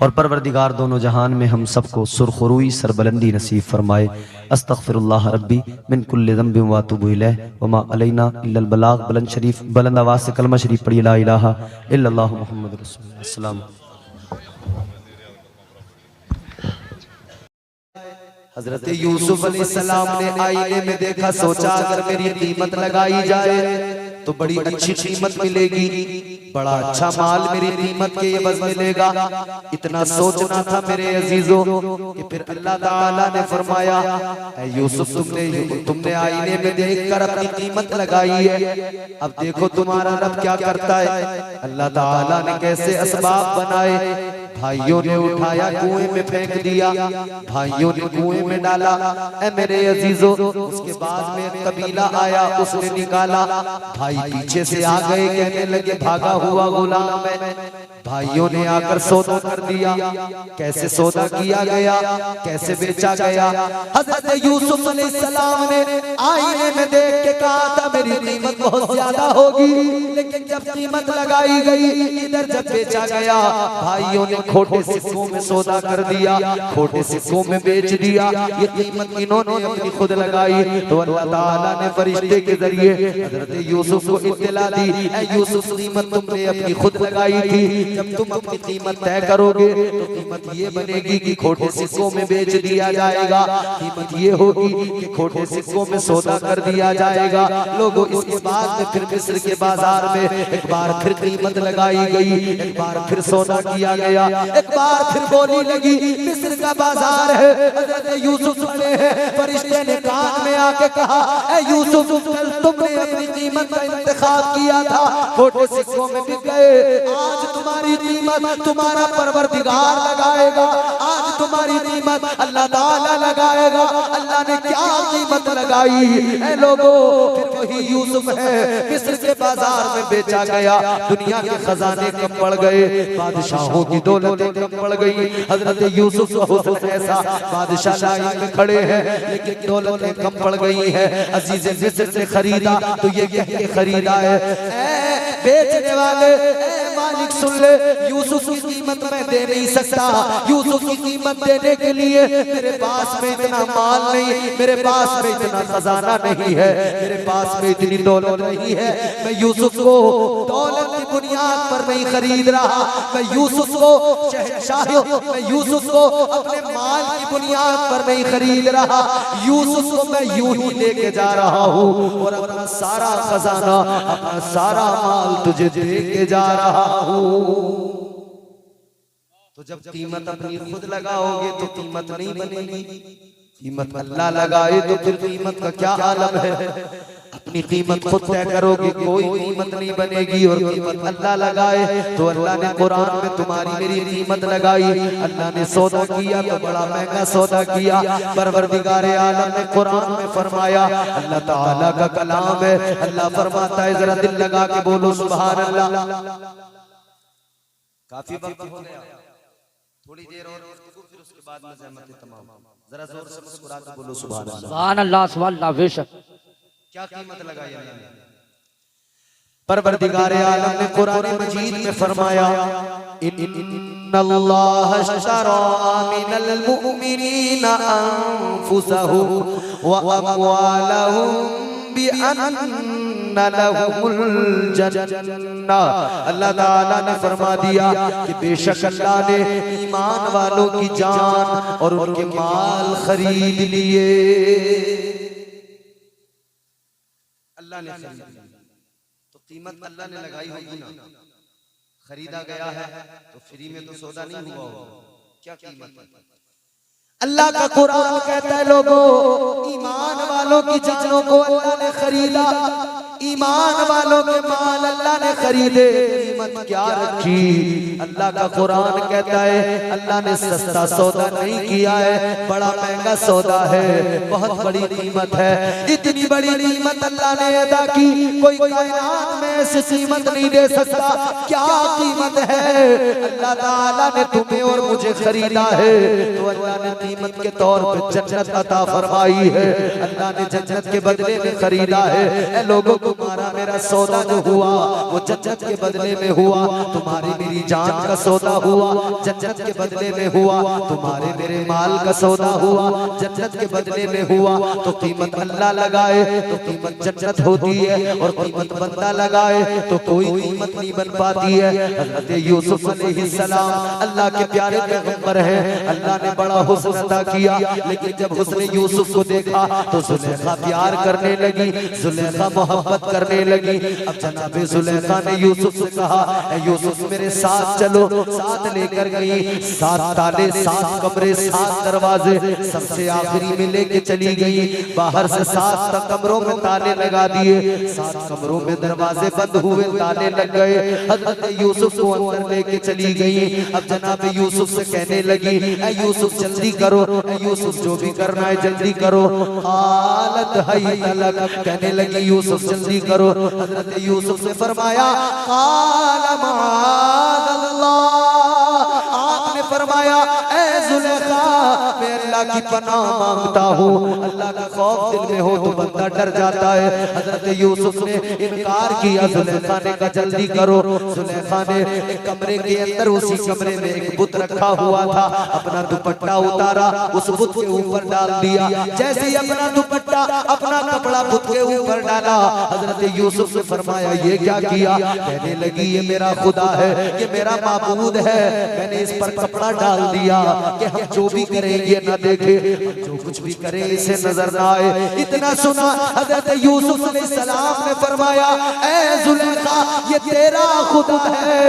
और परवरदिगार दोनों जहान में हम सबको सुरखरुई सरबलंदी नसीब फरमाए। अस्तगफिरुल्लाह रब्बी मिन कुल्लि ज़ंबिन व अतूबु इलैह व मा अलैना इल्लल बलाग। बुलंद शरीफ, बुलंद आवाज़ से कलमा शरीफ पढ़िए, ला इलाहा इल्लल्लाहु मुहम्मदुर रसूलुल्लाह। अस्सलाम। हजरत यूसुफ अलैहिस्सलाम ने आईने में देखा, सोचा अगर मेरी कीमत लगाई जाए तो बड़ी अच्छी कीमत मिलेगी, बड़ा अच्छा माल मेरी कीमत के एवज मिलेगा। इतना सोचना था मेरे अजीजों कि फिर अल्लाह ताला ने फरमाया, यूसुफ तुमने आईने में देखकर अपनी कीमत लगाई है, अब देखो तुम्हारा रब क्या करता है। अल्लाह ताला ने कैसे असबाब बनाए। भाइयों ने उठाया, कुएं में फेंक दिया, भाइयों ने कुएं में डाला। ऐ मेरे अजीजों, उसके बाद में कबीला आया, उसने निकाला। भाई पीछे से आ गए, कहने लगे भागा हुआ गुलाम है। भाइयों ने आकर सौदा कर दिया। कैसे सौदा किया गया, कैसे बेचा गया। हजरत यूसुफ अलैहिस्सलाम ने आईने में देख के कहा था मेरी कीमत बहुत ज्यादा होगी, लेकिन जब कीमत लगाई गई, इधर जब बेचा गया, भाइयों ने खोटे सिक्कों में सौदा कर दिया, खोटे सिक्कों में बेच दिया। ये कीमत इन्होंने अपनी खुद लगाई। तो अल्लाह ताला ने फरिश्ते के जरिए हजरत यूसुफ को इत्तला दी, ऐ यूसुफ कीमत तुमने अपनी खुद लगाई थी, जब तुम अपनी कीमत तय करोगे तो कीमत ये बनेगी कि खोटे सिक्कों में बेच दिया जाएगा। कीमत ये होगी कि खोटे सिक्कों में सौदा कर दिया जाएगा। लोगों, इसके बाद में फिर मिस्र के बाजार में एक बार फिर कीमत लगाई गई, एक बार फिर सौदा किया गया, एक बार फिर बोली लगी मिस्र का बाजार है, हजरत यूसुफ खड़े हैं। फरिश्ते ने कान में आके कहा, ऐ यूसुफ कल तुमने अपनी कीमत का इंतखाब किया था, खोटे सिक्कों में बिक गए, आज तुम्हारी कीमत तुम्हारा परवरदिगार लगाएगा, आज तुम्हारी कीमत अल्लाह ताला लगाएगा। अल्लाह ने क्या कीमत लगाई है लोगों, फिर वही यूसुफ है, मिस्र के बाजार में बेचा गया। दुनिया के खजाने कम पड़ गए, बादशाहों की दौलतें कम पड़ गई। हजरत यूसुफ का हुस्न ऐसा, बादशाह लाइन में खड़े हैं लेकिन दौलतें कम पड़ गई है। अजीज मिस्र से खरीदा तो ये कह के खरीदा है, बेचने वाले मालिक सुन ले, यूसुफ की कीमत मैं दे नहीं सकता। यूसुफ की कीमत देने के लिए मेरे पास में इतना माल नहीं, मेरे पास में इतना खजाना नहीं है, मेरे पास में इतनी दौलत नहीं है। मैं यूसुफ को दौलत की बुनियाद पर नहीं खरीद रहा, मैं यूसुफ को शहंशाह, मैं यूसुफ को अपने माल की बुनियाद पर नहीं खरीद रहा। यूसुफ को मैं यूं ही लेके जा रहा हूँ और अपना सारा खजाना, अपना सारा माल तुझे दे के जा रहा हूँ। तो जब कीमत अपनी खुद लगाओगे तो कीमत नहीं बनेगी, कीमत अल्लाह लगाए तो फिर कीमत का क्या आलम है। अपनी कीमत खुद तय करोगे, कोई कीमत नहीं बनेगी। और कीमत अल्लाह लगाए तो अल्लाह ने कुरान में तुम्हारी मेरी कीमत लगाई। अल्लाह ने सौदा किया तो बड़ा महंगा सौदा किया। परवरदिगार आलम ने कुरान में फरमाया, अल्लाह ताला का कलाम है, अल्लाह फरमाता है, जरा दिल लगा के बोलो सुभान अल्लाह। काफी वक्त हो गया, थोड़ी देर और फिर उसके बाद में ज़हमत तमाम। जरा जोर से मुस्कुरा के बोलो सुभान अल्लाह। सुभान अल्लाह, सुभान अल्लाह। बेशक क्या कीमत लगाई अल्लाह ने। परवरदिगार आलम ने कुरान मजीद में फरमाया, इन्नल्लाह अश्तरा मिनल मुमिनीना अनफुसहुम व अमवालहुम बिअन्ना लहुमुल जन्नह। अल्लाह ताला ने फरमा दिया कि बेशक अल्लाह ने ईमान वालों की जान और उनके माल खरीद लिए। अल्लाह ने खरीद लिया तो कीमत अल्लाह ने लगाई होगी ना। खरीदा गया है तो फ्री में तो सौदा नहीं हुआ होगा, क्या कीमत है। अल्लाह का कुरान कहता है, लोगों ईमान वालों की जानों को अल्लाह ने खरीदा, ईमान वालों के माल अल्लाह ने खरीदे। कीमत क्या रखी। अल्लाह का कुरान कहता है, अल्लाह ने सस्ता सौदा नहीं किया है, बड़ा महंगा सौदा है, बहुत बड़ी कीमत है। इतनी बड़ी कीमत अल्लाह ने अदा की, कोई कायनात में ऐसी कीमत नहीं दे सकता। क्या कीमत है। अल्लाह ताला ने तुम्हें और मुझे खरीदा है तो अल्लाह ने कीमत के तौर पे जन्नत अता फरमाई है। अल्लाह ने जन्नत के बदले में खरीदा है। ऐ लोगों, तुम्हारा मेरा सौदा जो हुआ वो जन्नत के बदले में हुआ। तुम्हारी मेरी जान का सौदा हुआ, जन्नत के बदले में हुआ। तुम्हारे मेरे माल का सौदा हुआ, जन्नत के बदले में हुआ। तो कीमत अल्लाह लगाए तो कीमत जन्नत होती है, और कीमत बंदा लगाए तो कोई कीमत नहीं बन पाती है। हज़रत यूसुफ अलैहिस्सलाम अल्लाह के प्यारे पैगंबर हैं। अल्लाह ने बड़ा हुस्न अता किया, लेकिन जब हुस्न यूसुफ को देखा तो जुलेखा प्यार करने लगी, जुलेखा मोहब्बत करने लगी। अब जनाब जुलेखा ने यूसुफ से कहा, यूसुफ मेरे साथ चलो। साथ लेकर गई। 7 ताले, 7 कमरे, 7 दरवाजे, सबसे आखिरी में लेके चली गई। बाहर से 7 कमरों में ताले लगा दिए, 7 कमरों में दरवाजे बंद हुए, ताले लग गए। हज़रत यूसुफ को अंदर लेके चली गई। अब जनाब यूसुफ से कहने लगी, ऐ यूसुफ जल्दी करो, ऐ यूसुफ जो भी करना है जल्दी करो। हालत है तलक, कहने लगी यूसुफ जल्दी करो। हज़रत यूसुफ ने फरमाया, क़ाल मआज़ल्लाह, आपने फरमाया, ऐ जुलेखा मैं अल्लाह की पनाह मांगता हूँ। अल्लाह का खौफ दिल में हो तो बंदा डर जाता है। हज़रत यूसुफ ने इनकार किया। जुलेखा ने कहा जल्दी करो। जुलेखा ने एक कमरे के अंदर, उसी कमरे में एक बुत रखा हुआ था, अपना दुपट्टा उतारा, उस बुत के ऊपर डाल दिया। जैसे ही अपना दुपट्टा, अपना कपड़ा बुत के ऊपर डाला, हज़रत यूसुफ ने फरमाया ये क्या किया। कहने लगी ये मेरा खुदा है, ये मेरा माबूद है, मैंने इस पर कपड़ा डाल दिया कि हम जो भी करेंगे ना देखे, जो कुछ भी करें इसे नजर ना आए। इतना सुना, हज़रत यूसुफ अलैहिस्सलाम ने फरमाया, ऐ जुलेखा ये तेरा खुदा है,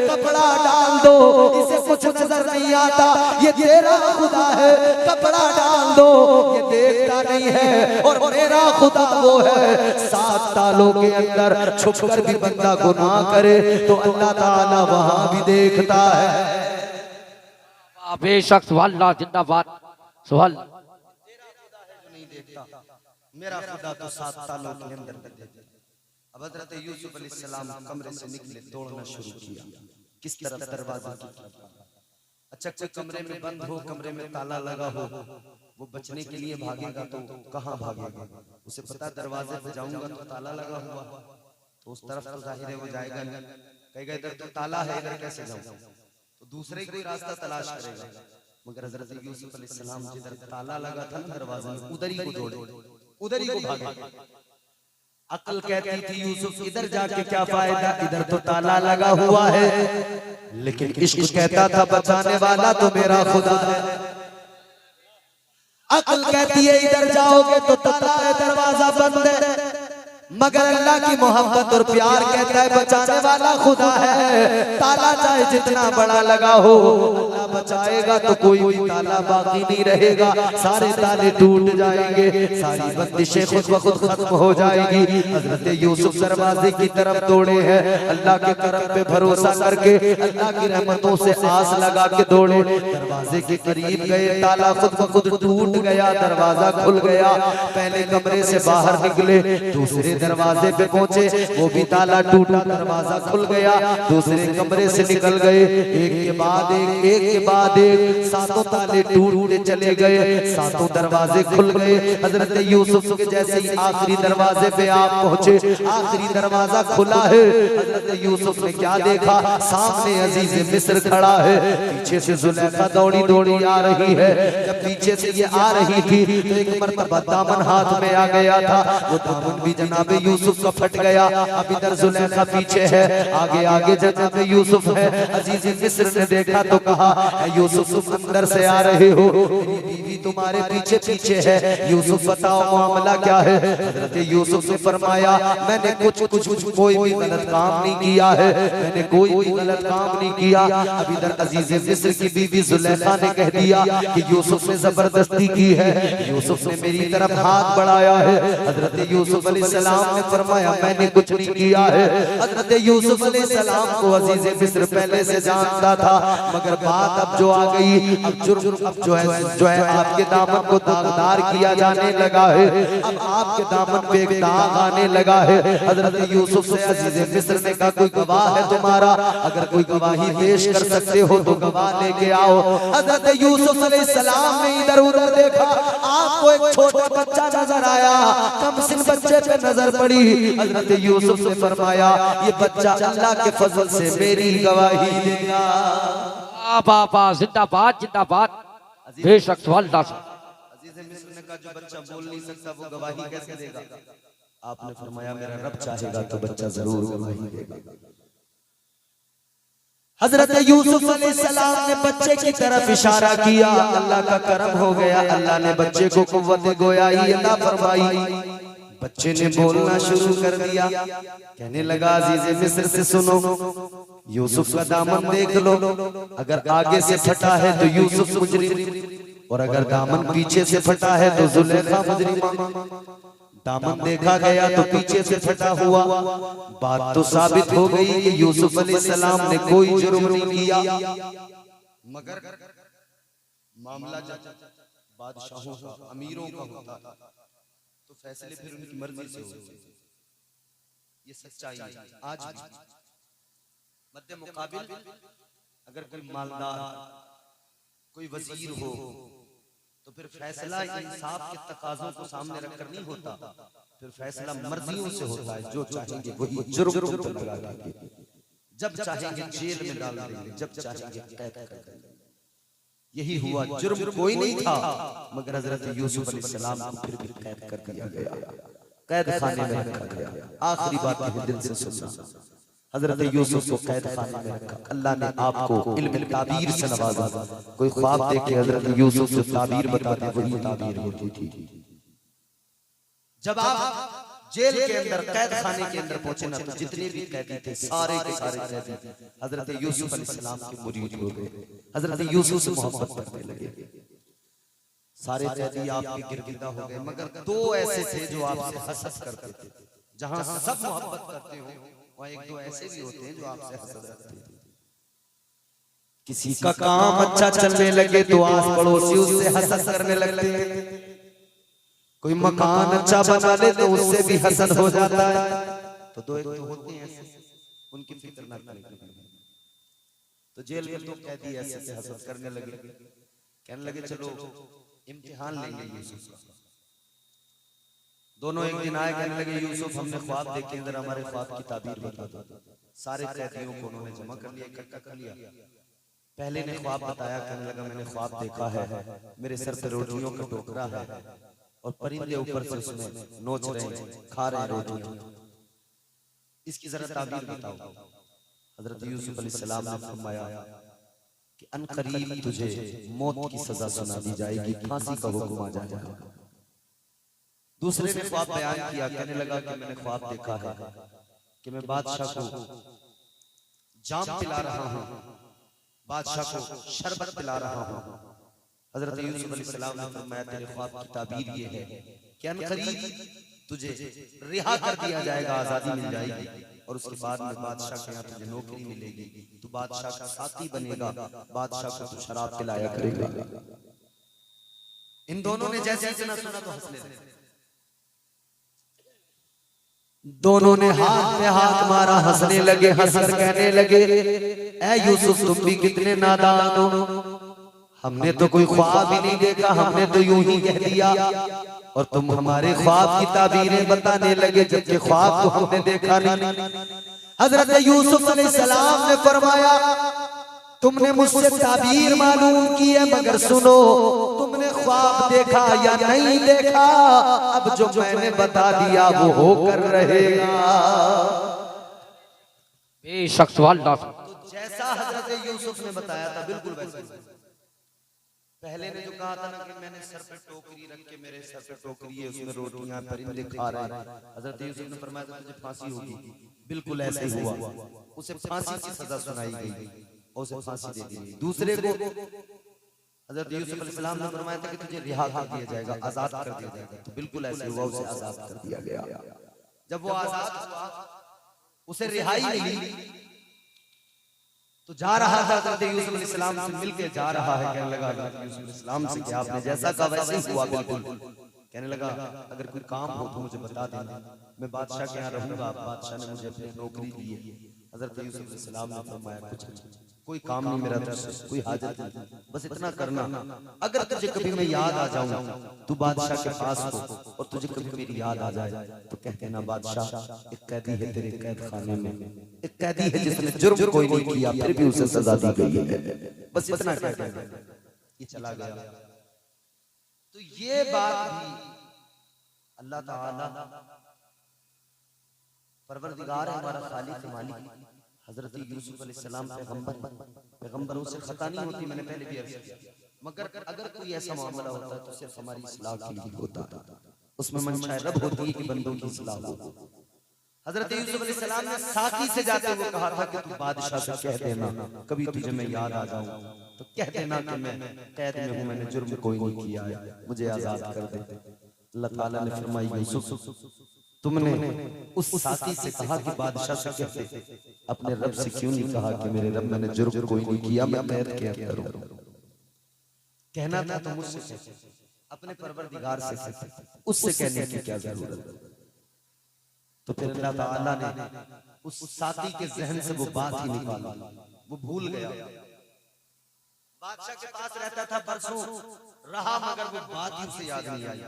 कपड़ा डाल दो, इसे कुछ नजर नहीं आता। ये तेरा खुदा है, कपड़ा डाल दो, ये देखता नहीं है। और मेरा खुदा वो है, 7 तालों के अंदर छुपकर भी बंदा गुनाह करे तो अल्लाह ताला वहां भी देखता है। बेशक सुभान अल्लाह, जिंदाबाद सुभान। तेरा खुदा है जो नहीं देखता, मेरा खुदा तो 7 तालों के अंदर भी देखता। अब हज़रत यूसुफ अलैहिस्सलाम कमरे से निकले, दौड़ना शुरू किया। किस तरफ? दरवाजे की तरफ। अच्छा, कोई कमरे में बंद हो, कमरे में ताला लगा हो, वो बचने के लिए भागेगा तो कहाँ भागेगा। उसे पता दरवाजे पे जाऊंगा तो ताला लगा हुआ, तो उस तरफ तो जाहिर है वो जाएगा नहीं। कहेगा इधर तो ताला है, इधर कैसे जाऊं, तो दूसरे ही कोई रास्ता तलाश करेगा। मगर हज़रत यूसुफ अलैहिस्सलाम जिधर ताला लगा था दरवाजे में, उधर ही को दौड़े, उधर ही को भागे। अक्ल कहती थी यूसुफ इधर जाके क्या फायदा, इधर तो ताला लगा हुआ है। लेकिन इश्क कहता था बचाने वाला तो मेरा खुदा है। अक्ल कहती है इधर जाओगे तो ताला है, दरवाजा बंद है। मगर अल्लाह की मोहब्बत और प्यार कहता है बचाने वाला खुदा है। ताला चाहे जितना बड़ा लगा हो, अल्लाह मचाएगा तो कोई भी ताला बाकी नहीं रहेगा, सारे ताले टूट जाएंगे, सारी बंदिशें खुद ब खुद खत्म हो जाएगी। हजरत यूसुफ दरवाजे की तरफ दौड़े हैं, अल्लाह के करम पे भरोसा करके, अल्लाह की रहमतों से आस लगा के दौड़े, दरवाजे के करीब गए, ताला खुद ब खुद टूट गया, दरवाजा खुल गया। पहले कमरे से बाहर निकले, दूसरे दरवाजे पे पहुंचे, वो भी ताला टूटा, दरवाजा खुल गया, दूसरे कमरे से निकल गए, एक के बाद एक सातों ताले टूटते चले गए, सातों दरवाजे खुल गए। हजरत यूसुफ के जैसे ही आखिरी दरवाजे पे आप पहुंचे, आखिरी दरवाजा खुला है, हजरत यूसुफ ने क्या देखा, सामने अजीज मिस्र खड़ा है, पीछे से जुलेखा दौड़ी दौड़ी आ रही है। जब पीछे से ये आ रही थी तो एक मर्तबा दामन हाथ में आ गया था, वो दामन भी जनाबे यूसुफ का फट गया। अब इधर जुलेखा पीछे है, आगे आगे जनाबे यूसुफ है। अजीज मिस्र ने देखा तो कहा, यूसुफ तुम अंदर से आ रहे हो, बीवी तुम्हारे पीछे पीछे है, यूसुफ बताओ मामला क्या है। हजरत यूसुफ ने फरमाया, मैंने कुछ कोई भी गलत काम नहीं किया है, मैंने कोई भी गलत काम नहीं किया। अब इधर अजीज मिस्र की बीवी जुलेखा ने कह दिया कि यूसुफ ने जबरदस्ती की है, यूसुफ ने मेरी तरफ हाथ बढ़ाया है। हजरत यूसुफ अलैहिस्सलाम ने फरमाया, मैंने कुछ नहीं किया है। हजरत यूसुफ अलैहिस्सलाम को अजीज मिस्र पहले से जानता था, मगर बात अब जो आ गई, अब जुर्म अब जो है आपके दामन को दागदार किया जाने लगा है, अब आपके दामन पे एक दाग आने लगा है। हजरत यूसुफ से अजीज मिस्र ने कहा, कोई गवाह है तुम्हारा, अगर कोई गवाही पेश कर सकते हो तो गवाह लेके आओ। हजरत यूसुफ अलैहिस्सलाम ने इधर उधर देखा, आपको एक छोटा बच्चा नजर आया, कम सिन बच्चे पे नजर पड़ी। हजरत यूसुफ ने फरमाया, ये बच्चा अल्लाह के फजल से मेरी गवाही देगा। बाबा जिंदाबाद जिंदाबाद, बेशक सवाल दास। अजीज मिस्र ने कहा, जो बच्चा बोल नहीं सकता वो गवाही कैसे देगा? आपने फरमाया, मेरा रब चाहेगा तो बच्चा जरूर गवाही देगा। हजरत यूसुफ अलैहिस्सलाम ने बच्चे की तरफ इशारा किया, अल्लाह का करम हो गया, अल्लाह ने बच्चे को कुव्वत गोयाई अता फरमाई। बच्चे ने बोलना शुरू कर दिया, कहने लगा, अजीज मिस्र से सुनो, यूसुफ का दामन देख लो, अगर आगे से फटा है तो यूसुफ मुजरिम, और अगर दामन पीछे से फटा है तो जुलेखा मुजरिमा। दामन देखा गया तो पीछे से फटा हुआ, बात तो साबित हो गई कि यूसुफ अलैहिस्सलाम ने कोई जुर्म नहीं किया, मगर मामला जब बादशाहों का, अमीरों का होता तो फैसले फिर उनकी मर्जी से होते। ये सच्चाई है। आज मध्य मुकाबिल अगर कोई मालदार, कोई वजीर हो तो फिर फैसला इंसाफ के तकाजों को सामने रखकर नहीं होता, फिर फैसला मर्जियों से होता है, जो चाहेंगे वही जुर्म पे लगा देंगे, जब चाहेंगे जेल में डाल देंगे, जब चाहेंगे कैद कर देंगे। यही हुआ, जुर्म कोई नहीं था, मगर हजरत यूसुफ अलैहिस्सलाम को फिर भी कैद कर दिया गया, कैद खाने में रखा गया। आखिरी बात दिल से सुनना, हजरत यूसुफ को कैद खाने में रखा, अल्लाह ने आपको इल्म ताबीर से नवाजा। कोई ख्वाब देख के हजरत यूसुफ से ताबीर बताते, वही ताबीर होती थी। जब आप जेल के अंदर, कैद खाने के अंदर पहुंचे ना, तो जितने भी कैदी थे सारे के सारे कैदी हजरत यूसुफ अलैहिस्सलाम के मुरीद हो गए, हजरत यूसुफ से मोहब्बत करने लगे। सारे कैदी आपके गिरगिदा हो गए, मगर दो ऐसे थे जो आपसे हसद करते थे। जहां सब मोहब्बत करते हो, वहाँ एक दो ऐसे भी होते हैं जो आपसे हसद रखते हैं। किसी का काम अच्छा चलने लगे तो आस पड़ोसी उससे हसद करने लगते हैं, कोई मकान अच्छा बना ले तो उससे भी हसद हो जाता है। तो दो एक तो होते हैं ऐसे, उनकी फिक्र ना करें। तो जेल में तो कैदी ऐसे से हसद करने लगे, कहने लगे चलो इम्तिहान लेंगे यूसुफ का। दोनों एक दिन आए, कहने लगे यूसुफ हमने ख्वाब देखे, अंदर हमारे ख्वाब की ताबीर बता दो। सारे कैदियों को उन्होंने जमा कर लिया, इकट्ठा कर लिया। पहले ने ख्वाब बताया, कहने लगा मैंने ख्वाब देखा है, मेरे सर पे रोटियों का टोकरा है और परिंदे ऊपर से उसमें नोच रहे हैं, खा रहे हैं रोटियां, इसकी जरा ताबीर बताओ। हजरत यूसुफ अलैहिस्सलाम ने फरमाया कि अनकरीब तुझे मौत की सजा सुना दी जाएगी, फांसी का हुक्म आ जाएगा। दूसरे ने ख्वाब बयान किया, कहने लगा कि मैंने ख्वाब देखा है कि मैं बादशाह को जाम पिला रहा हूं, बादशाह को शरबत पिला रहा हूँ। हजरत यूसुफ अलैहिस्सलाम ने फरमाया तेरे ख्वाब की ताबीर ये है कि अनकरीब तुझे रिहा कर दिया जाएगा, आजादी मिल जाएगी और उसके बाद में बादशाह के यहाँ तुझे नौकरी मिलेगी, तू बादशाह का साथी बनेगा, बादशाह को तू शराब पिलाया करेगा। इन दोनों ने जैसे इतना सुना तो हंसने लगे। दोनों ने हाथ में हाथ मारा, हंसने लगे, हंसकर कहने लगे ऐ यूसुफ तुम भी कितने नादान हो, हमने तो कोई ख्वाब ही नहीं देखा, हमने तो यूं ही कह दिया और तुम हमारे ख्वाब की ताबीरें बताने लगे जबकि ख्वाब तो हमने देखा नहीं। हजरत यूसुफ अलैहिस्सलाम ने फरमाया तुमने मुझसे ताबीर मालूम की है, मगर सुनो तुमने ख्वाब देखा या नहीं देखा, अब जो मैंने बता दिया वो होकर रहेगा। बेशक सवाल तो जैसा हजरत यूसुफ ने बताया था बिल्कुल वैसे। पहले ने जो कहा था ना कि मैंने सर पे टोकरी रख के, मेरे सर पे टोकरी है उसमें रोटियां परिंदे खा रहे हैं, हजरत यूसुफ ने फरमाया था तुझे फांसी होगी, बिल्कुल ऐसे ही हुआ, उसे फांसी की सजा सुनाई गई और उसे फांसी दे दी गई। दूसरे को हजरत यूसुफ अलैहिस्सलाम ने फरमाया था कि तुझे रिहा कर दिया जाएगा, आजाद कर दिया जाएगा, तो बिल्कुल ऐसे हुआ, उसे आजाद कर दिया गया। जब वो आजाद हुआ उसे रिहाई मिली तो जा रहा था हजरत यूसुफ अलैहिस्सलाम से मिलके जा रहा है, कहने लगा हजरत यूसुफ अलैहिस्सलाम से कि आपने जैसा कहा वैसे ही हुआ बिल्कुल। कहने लगा अगर कोई काम हो तो मुझे बता देना, मैं बादशाह के यहाँ रहूंगा, बादशाह ने मुझे अपनी नौकरी दी है। हजरत यूसुफ अलैहिस्सलाम ने फरमाया कुछ कोई काम नहीं मेरा तुझसे, कोई हाजत नहीं, बस इतना करना अगर तुझे कभी मैं याद आ जाऊं तू बादशाह के पास हो और तुझे कभी मेरी याद आ जाए तो कह देना बादशाह एक कैदी है तेरे कैद खाने में, एक कैदी है जिसने जुर्म कोई नहीं किया फिर भी उसे सजा दी गई है, बस इतना कह देना। ये चला गया। तो ये बात भी अल्लाह ताला परवरदिगार है हमारा, खालिक मालिक, हजरत यूसुफ अलैहिस्सलाम पैगंबरों से खता नहीं होती, मैंने पहले भी अर्ज किया, मगर अगर कोई ऐसा मामला होता है तो सिर्फ हमारी इस्लाह के लिए होता है, उसमें मनशाए रब होती है कि बंदों की इस्लाह हो। हजरत यूसुफ अलैहिस्सलाम ने साकी से जाते हुए कहा था कि तू बादशाह से कह देना कभी तुझे मैं याद आ जाऊं तो कह देना कि मैं कैद में हूं, मैंने जुर्म कोई नहीं किया है, मुझे आजाद कर दे। अल्लाह ताला ने फरमाया यूसुफ तुमने उस साथी से कहा कि बादशाह से कह दे, अपने रब से क्यों नहीं कहा कि मेरे रब मैंने जुर्म कोई नहीं किया, मैं कैद के अंदर हूं। कहना था तो मुझसे कह, अपने परवरदिगार से कह, उससे कहने की क्या जरूरत है। तो फिर अल्लाह ताला ने उस साथी के जहन से वो बात ही निकाली, वो भूल गया। बादशाह के पास रहता था, बरसों रहा, मगर वो बात ही उसे याद नहीं आई,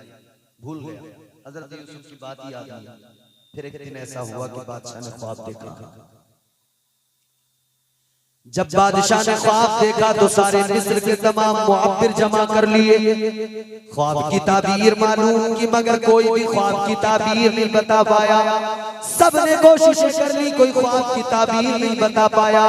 भूल गया। हजरत यूसुफ की बात ही याद नहीं। फिर एक दिन ऐसा हुआ कि बादशाह ने ख्वाब देखा। जब बादशाह ने ख्वाब देखा तो सारे मिस्र के तमाम मुअब्बिर जमा कर लिए, ख्वाब की ताबीर मालूम की, मगर कोई भी ख्वाब की ताबीर नहीं बता पाया। सबने कोशिशें कर ली, कोई ख्वाब की ताबीर नहीं बता पाया।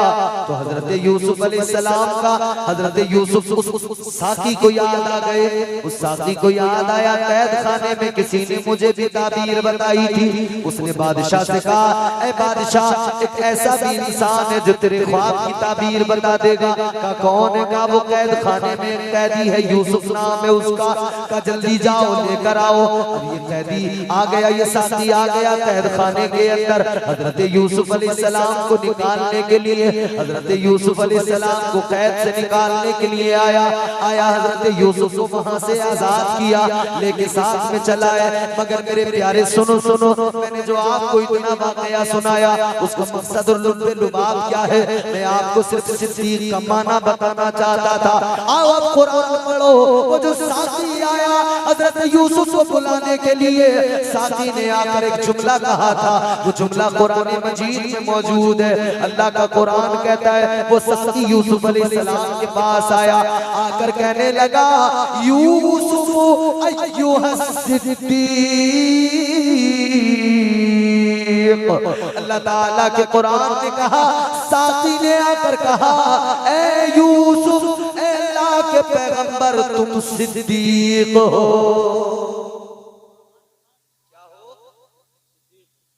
तो हजरत यूसुफ अलैहिस्सलाम का, हजरत यूसुफ उस साथी को याद आ गए, उस साथी को याद आया कैद खाने में किसी ने मुझे भी ताबीर बताई थी। उसने बादशाह से कहा ऐ बादशाह एक ऐसा भी इंसान है जो तेरे ख्वाब की ताबीर बता देगा। का कौन है? का वो कैद खाने में कैदी है, यूसुफ नाम है उसका, का जल्दी जाओ लेकर आओ। अब ये कैदी आ गया, ये साथी आ गया कैद खाने के अंदर। हजरत यूसुफ अलैहिस्सलाम को निकालने के लिए, हजरत यूसुफ अलैहिस्सलाम को कैद से निकालने के लिए आया। हजरत यूसुफ को वहां से आजाद किया, लेके साथ में चला है। मगर मेरे प्यारे सुनो सुनो, मैंने जो आपको इतना वाकया सुनाया उसका मकसद और लुत्फ़ लुबाब क्या है, मैं आपको सिर्फ सिद्दीक का माना बताना चाहता था। आओ अब कुरान पढ़ो। वो जो साथी आया हजरत यूसुफ को बुलाने के लिए, साथी ने आकर एक जुमला कहा था, वो जुमला कुरान मजीद में मौजूद है। अल्लाह का कुरान कहता है वो साथी यूसुफ अलैहिस्सलाम के पास आया, आकर कहने लगा यूसुफ अय्युहस सिद्दीक। अल्लाह ताला के कुरान ने कहा, साथी ने आकर कहा ए यूसुफ, ए अल्लाह के पैगंबर तुम सिद्दीक हो।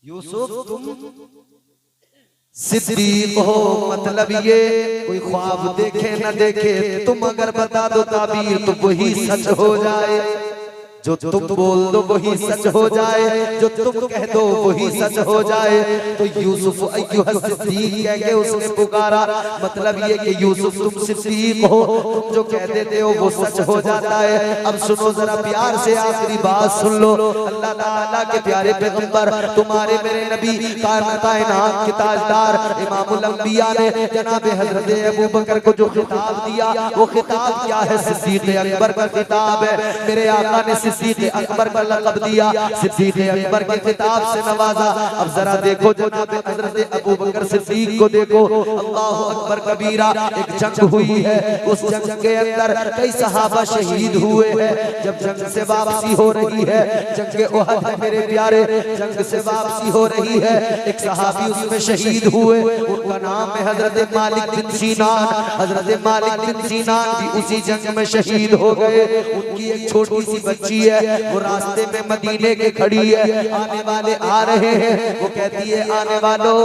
यूसुफ तुम सिद्दीक हो मतलब ये कोई ख्वाब देखे न देखे, तुम अगर बता दो ताबीर तो वही सच हो जाए, जो तुम बोल दो वही सच हो जाए, जो तुम कह दो वही सच हो जाए। तो यूसुफ अय्युहा सिद्दीक कह के उसने पुकारा, मतलब ये कि यूसुफ तुम सिद्दीक हो, तुम जो कह देते हो वो सच हो जाता है। अब सुनो जरा प्यार से आखिरी बात सुन लो। अल्लाह ताला के प्यारे पैगंबर तुम्हारे मेरे नबी कायनात के ताजदार इमामुल अंबिया ने जनाब हजरत अबू बकर को जो खिताब दिया, वो खिताब क्या है? सिद्दीक अकबर का खिताब है। मेरे आका ने सिद्दीक अकबर का लक़ब दिया, सिद्दीक अकबर के खिताब से नवाजा। अब जरा देखो जनाब हजरत अबू बकर सिद्दीक को देखो, अल्लाहु अकबर कबीरा। एक जंग हुई है, उस जंग के अंदर कई सहाबा शहीद हुए हैं। जब जंग से वापसी हो रही है, जंग उहद है मेरे प्यारे, जंग से वापसी हो रही है, एक सहाबी उसमें शहीद हुए, उनका नाम है हजरत मालिक बिन सीनान। हजरत मालिक बिन सीनान भी उसी जंग में शहीद हो गए। उनकी एक छोटी सी बच्ची है, वो रास्ते में मदीने के खड़ी है, आने वाले आ रहे हैं, वो कहती है आने वालों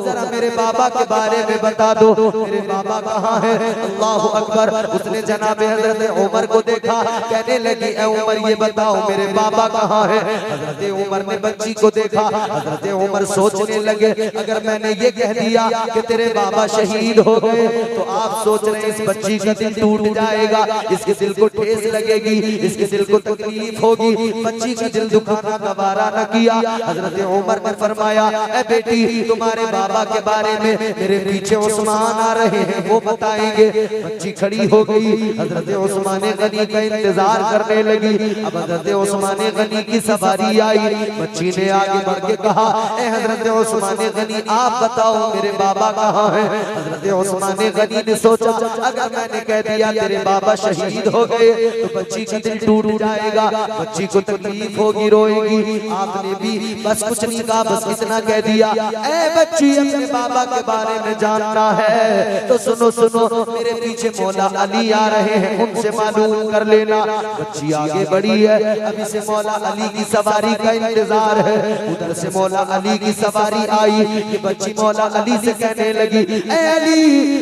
जरा मेरे बाबा के बारे में बता दो, मेरे बाबा कहाँ है? अल्लाहु अकबर। उसने जनाब हजरत उमर को देखा, कहने लगी ए उमर ये बताओ मेरे बाबा कहाँ है? हजरत उमर ने बच्ची को देखा, हजरत उमर सोचने लगे अगर मैंने ये कह दिया कि तेरे बाबा शहीद हो गए तो आप सोच रहे हैं इस बच्ची का दिल टूट जाएगा, इसके दिल को ठेस लगेगी, इसके दिल को तकलीफ होगी, बच्ची का दिल दुखाना गवारा न किया। हजरत उमर ने फरमाया ए बेटी तुम्हारे बाबा के बारे में मेरे पीछे उस्मान आ रहे हैं, वो बताएंगे। बच्ची खड़ी हो गई, हजरत उस्मान गनी का इंतजार करने लगी। अब हजरत उस्मान गनी की सवारी आई, बच्ची ने आगे बढ़ के कहा ए हजरत उस्मान गनी आप बताओ मेरे बाबा कहाँ है? हजरत उस्मान गनी ने सोचा अगर मैंने कह दिया तेरे बाबा शहीद हो गए तो बच्ची का दिल टूट जाएगा, बच्ची को तकलीफ होगी, रोएगी। आपने भी बस कुछ नहीं कहा, बस इतना कह दिया ए बच्ची अपने बाबा के बारे में जानना है तो सुनो सुनो मेरे पीछे मौला अली आ रहे हैं, उनसे मालूम कर लेना। बच्ची आगे बढ़ी है, अभी से मौला अली की सवारी का इंतजार है। उधर से मौला अली की सवारी आई, ये बच्ची मौला अली से कहने लगी ए अली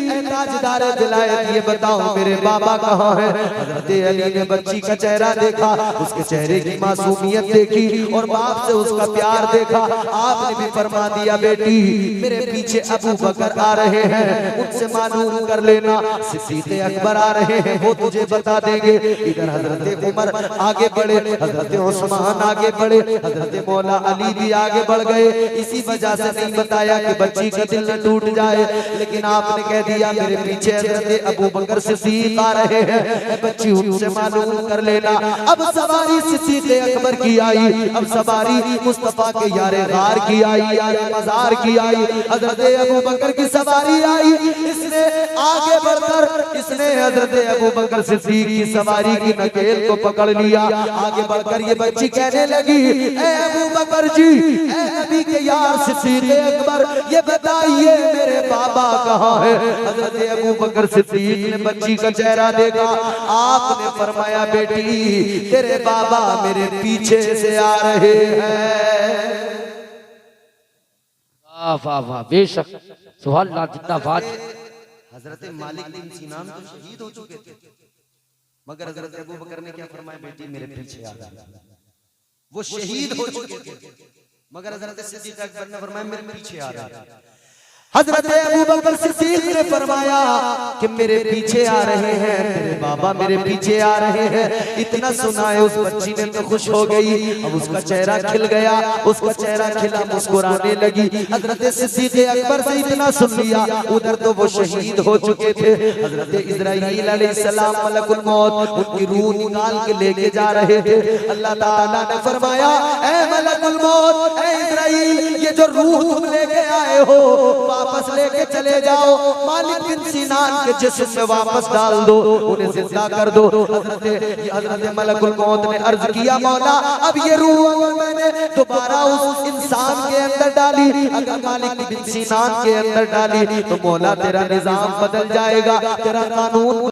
ए ताजदार विलायत ये बताओ मेरे बाबा कहाँ है? हजरत अली ने बच्ची का चेहरा देखा, उसके चेहरे की मासूमियत देखी और बाप से उसका प्यार देखा। आपने भी फरमा दिया बेटी मेरे पीछे अबू बकर आ रहे हैं, उनसे मालूम कर लेना। सिद्दीक अकबर आ रहे हैं, वो तुझे बता देंगे। इधर हजरत उमर आगे बढ़े, हजरत उस्मान आगे बढ़े, हजरत मौला अली भी आगे बढ़ गए। इसी वजह से नहीं बताया कि बच्ची का दिल न टूट जाए, लेकिन आपने कह दिया मेरे पीछे हजरत अबू बकर सिद्दीक आ रहे हैं, बच्ची उनसे मालूम कर लेना। अब सवारी सिद्दीक अकबर की आई, अब सवारी मुस्तफा के यारे गार की आई, यारे मजार की आई, हजरत अबू बकर की सवारी आई। इसने आगे बढ़कर इसने हजरत अबू बकर सिद्दीक की सवारी की नकेल को पकड़ लिया। आगे बढ़कर ये बच्ची कहने लगी ए अबू बकर जी, ए नबी के यार सिद्दीक अकबर ये बताइए मेरे बाबा कहाँ है? हजरत अबू बकर सिद्दीक ने बच्ची का चेहरा देखा, आपने फरमाया बेटी तेरे बाबा मेरे पीछे से आ रहे हैं। वाह वाह वाह, बेशक सुभान अल्लाह जिंदाबाद। हजरत मालिक बिन सीनान तो शहीद हो चुके थे, मगर हजरत अबू बकर ने क्या फरमाया बेटी मेरे पीछे आ रहा। वो शहीद हो चुके थे, मगर हजरत सिद्दीक अकबर ने फरमाया मेरे पीछे आ रहा। हजरत अबू बकर सिद्दीक ने फरमाया कि मेरे पीछे आ रहे हैं, मेरे बाबा मेरे पीछे आ रहे हैं। इतना सुना है उस बच्ची ने तो खुश हो गई, अब उसका चेहरा खिल गया, उसका चेहरा खिला, मुस्कुराने लगी। हजरत सिद्दीक अकबर से इतना सुन लिया, उधर तो वो शहीद हो चुके थे। हजरत इस्राईल अलैहिस्सलाम मलकुल मौत उनकी रूह निकाल के लेके जा रहे थे। अल्लाह ताला ने फरमाया ए मलकुल मौत, ए इस्राईल ये जो रूह तुम लेके आए हो वापस लेके चले जाओ, मालिक बिन सीनान के जिस्म में वापस डाल दो, उन्हें जिंदा कर दो। हजरत मलकुल मौत ने अर्ज किया मौला अब ये रूह अगर मैंने दोबारा उस इंसान के अंदर डाली, अगर मालिक बिन सीनान के अंदर डाली तो मौला तेरा निजाम बदल जाएगा, तेरा कानून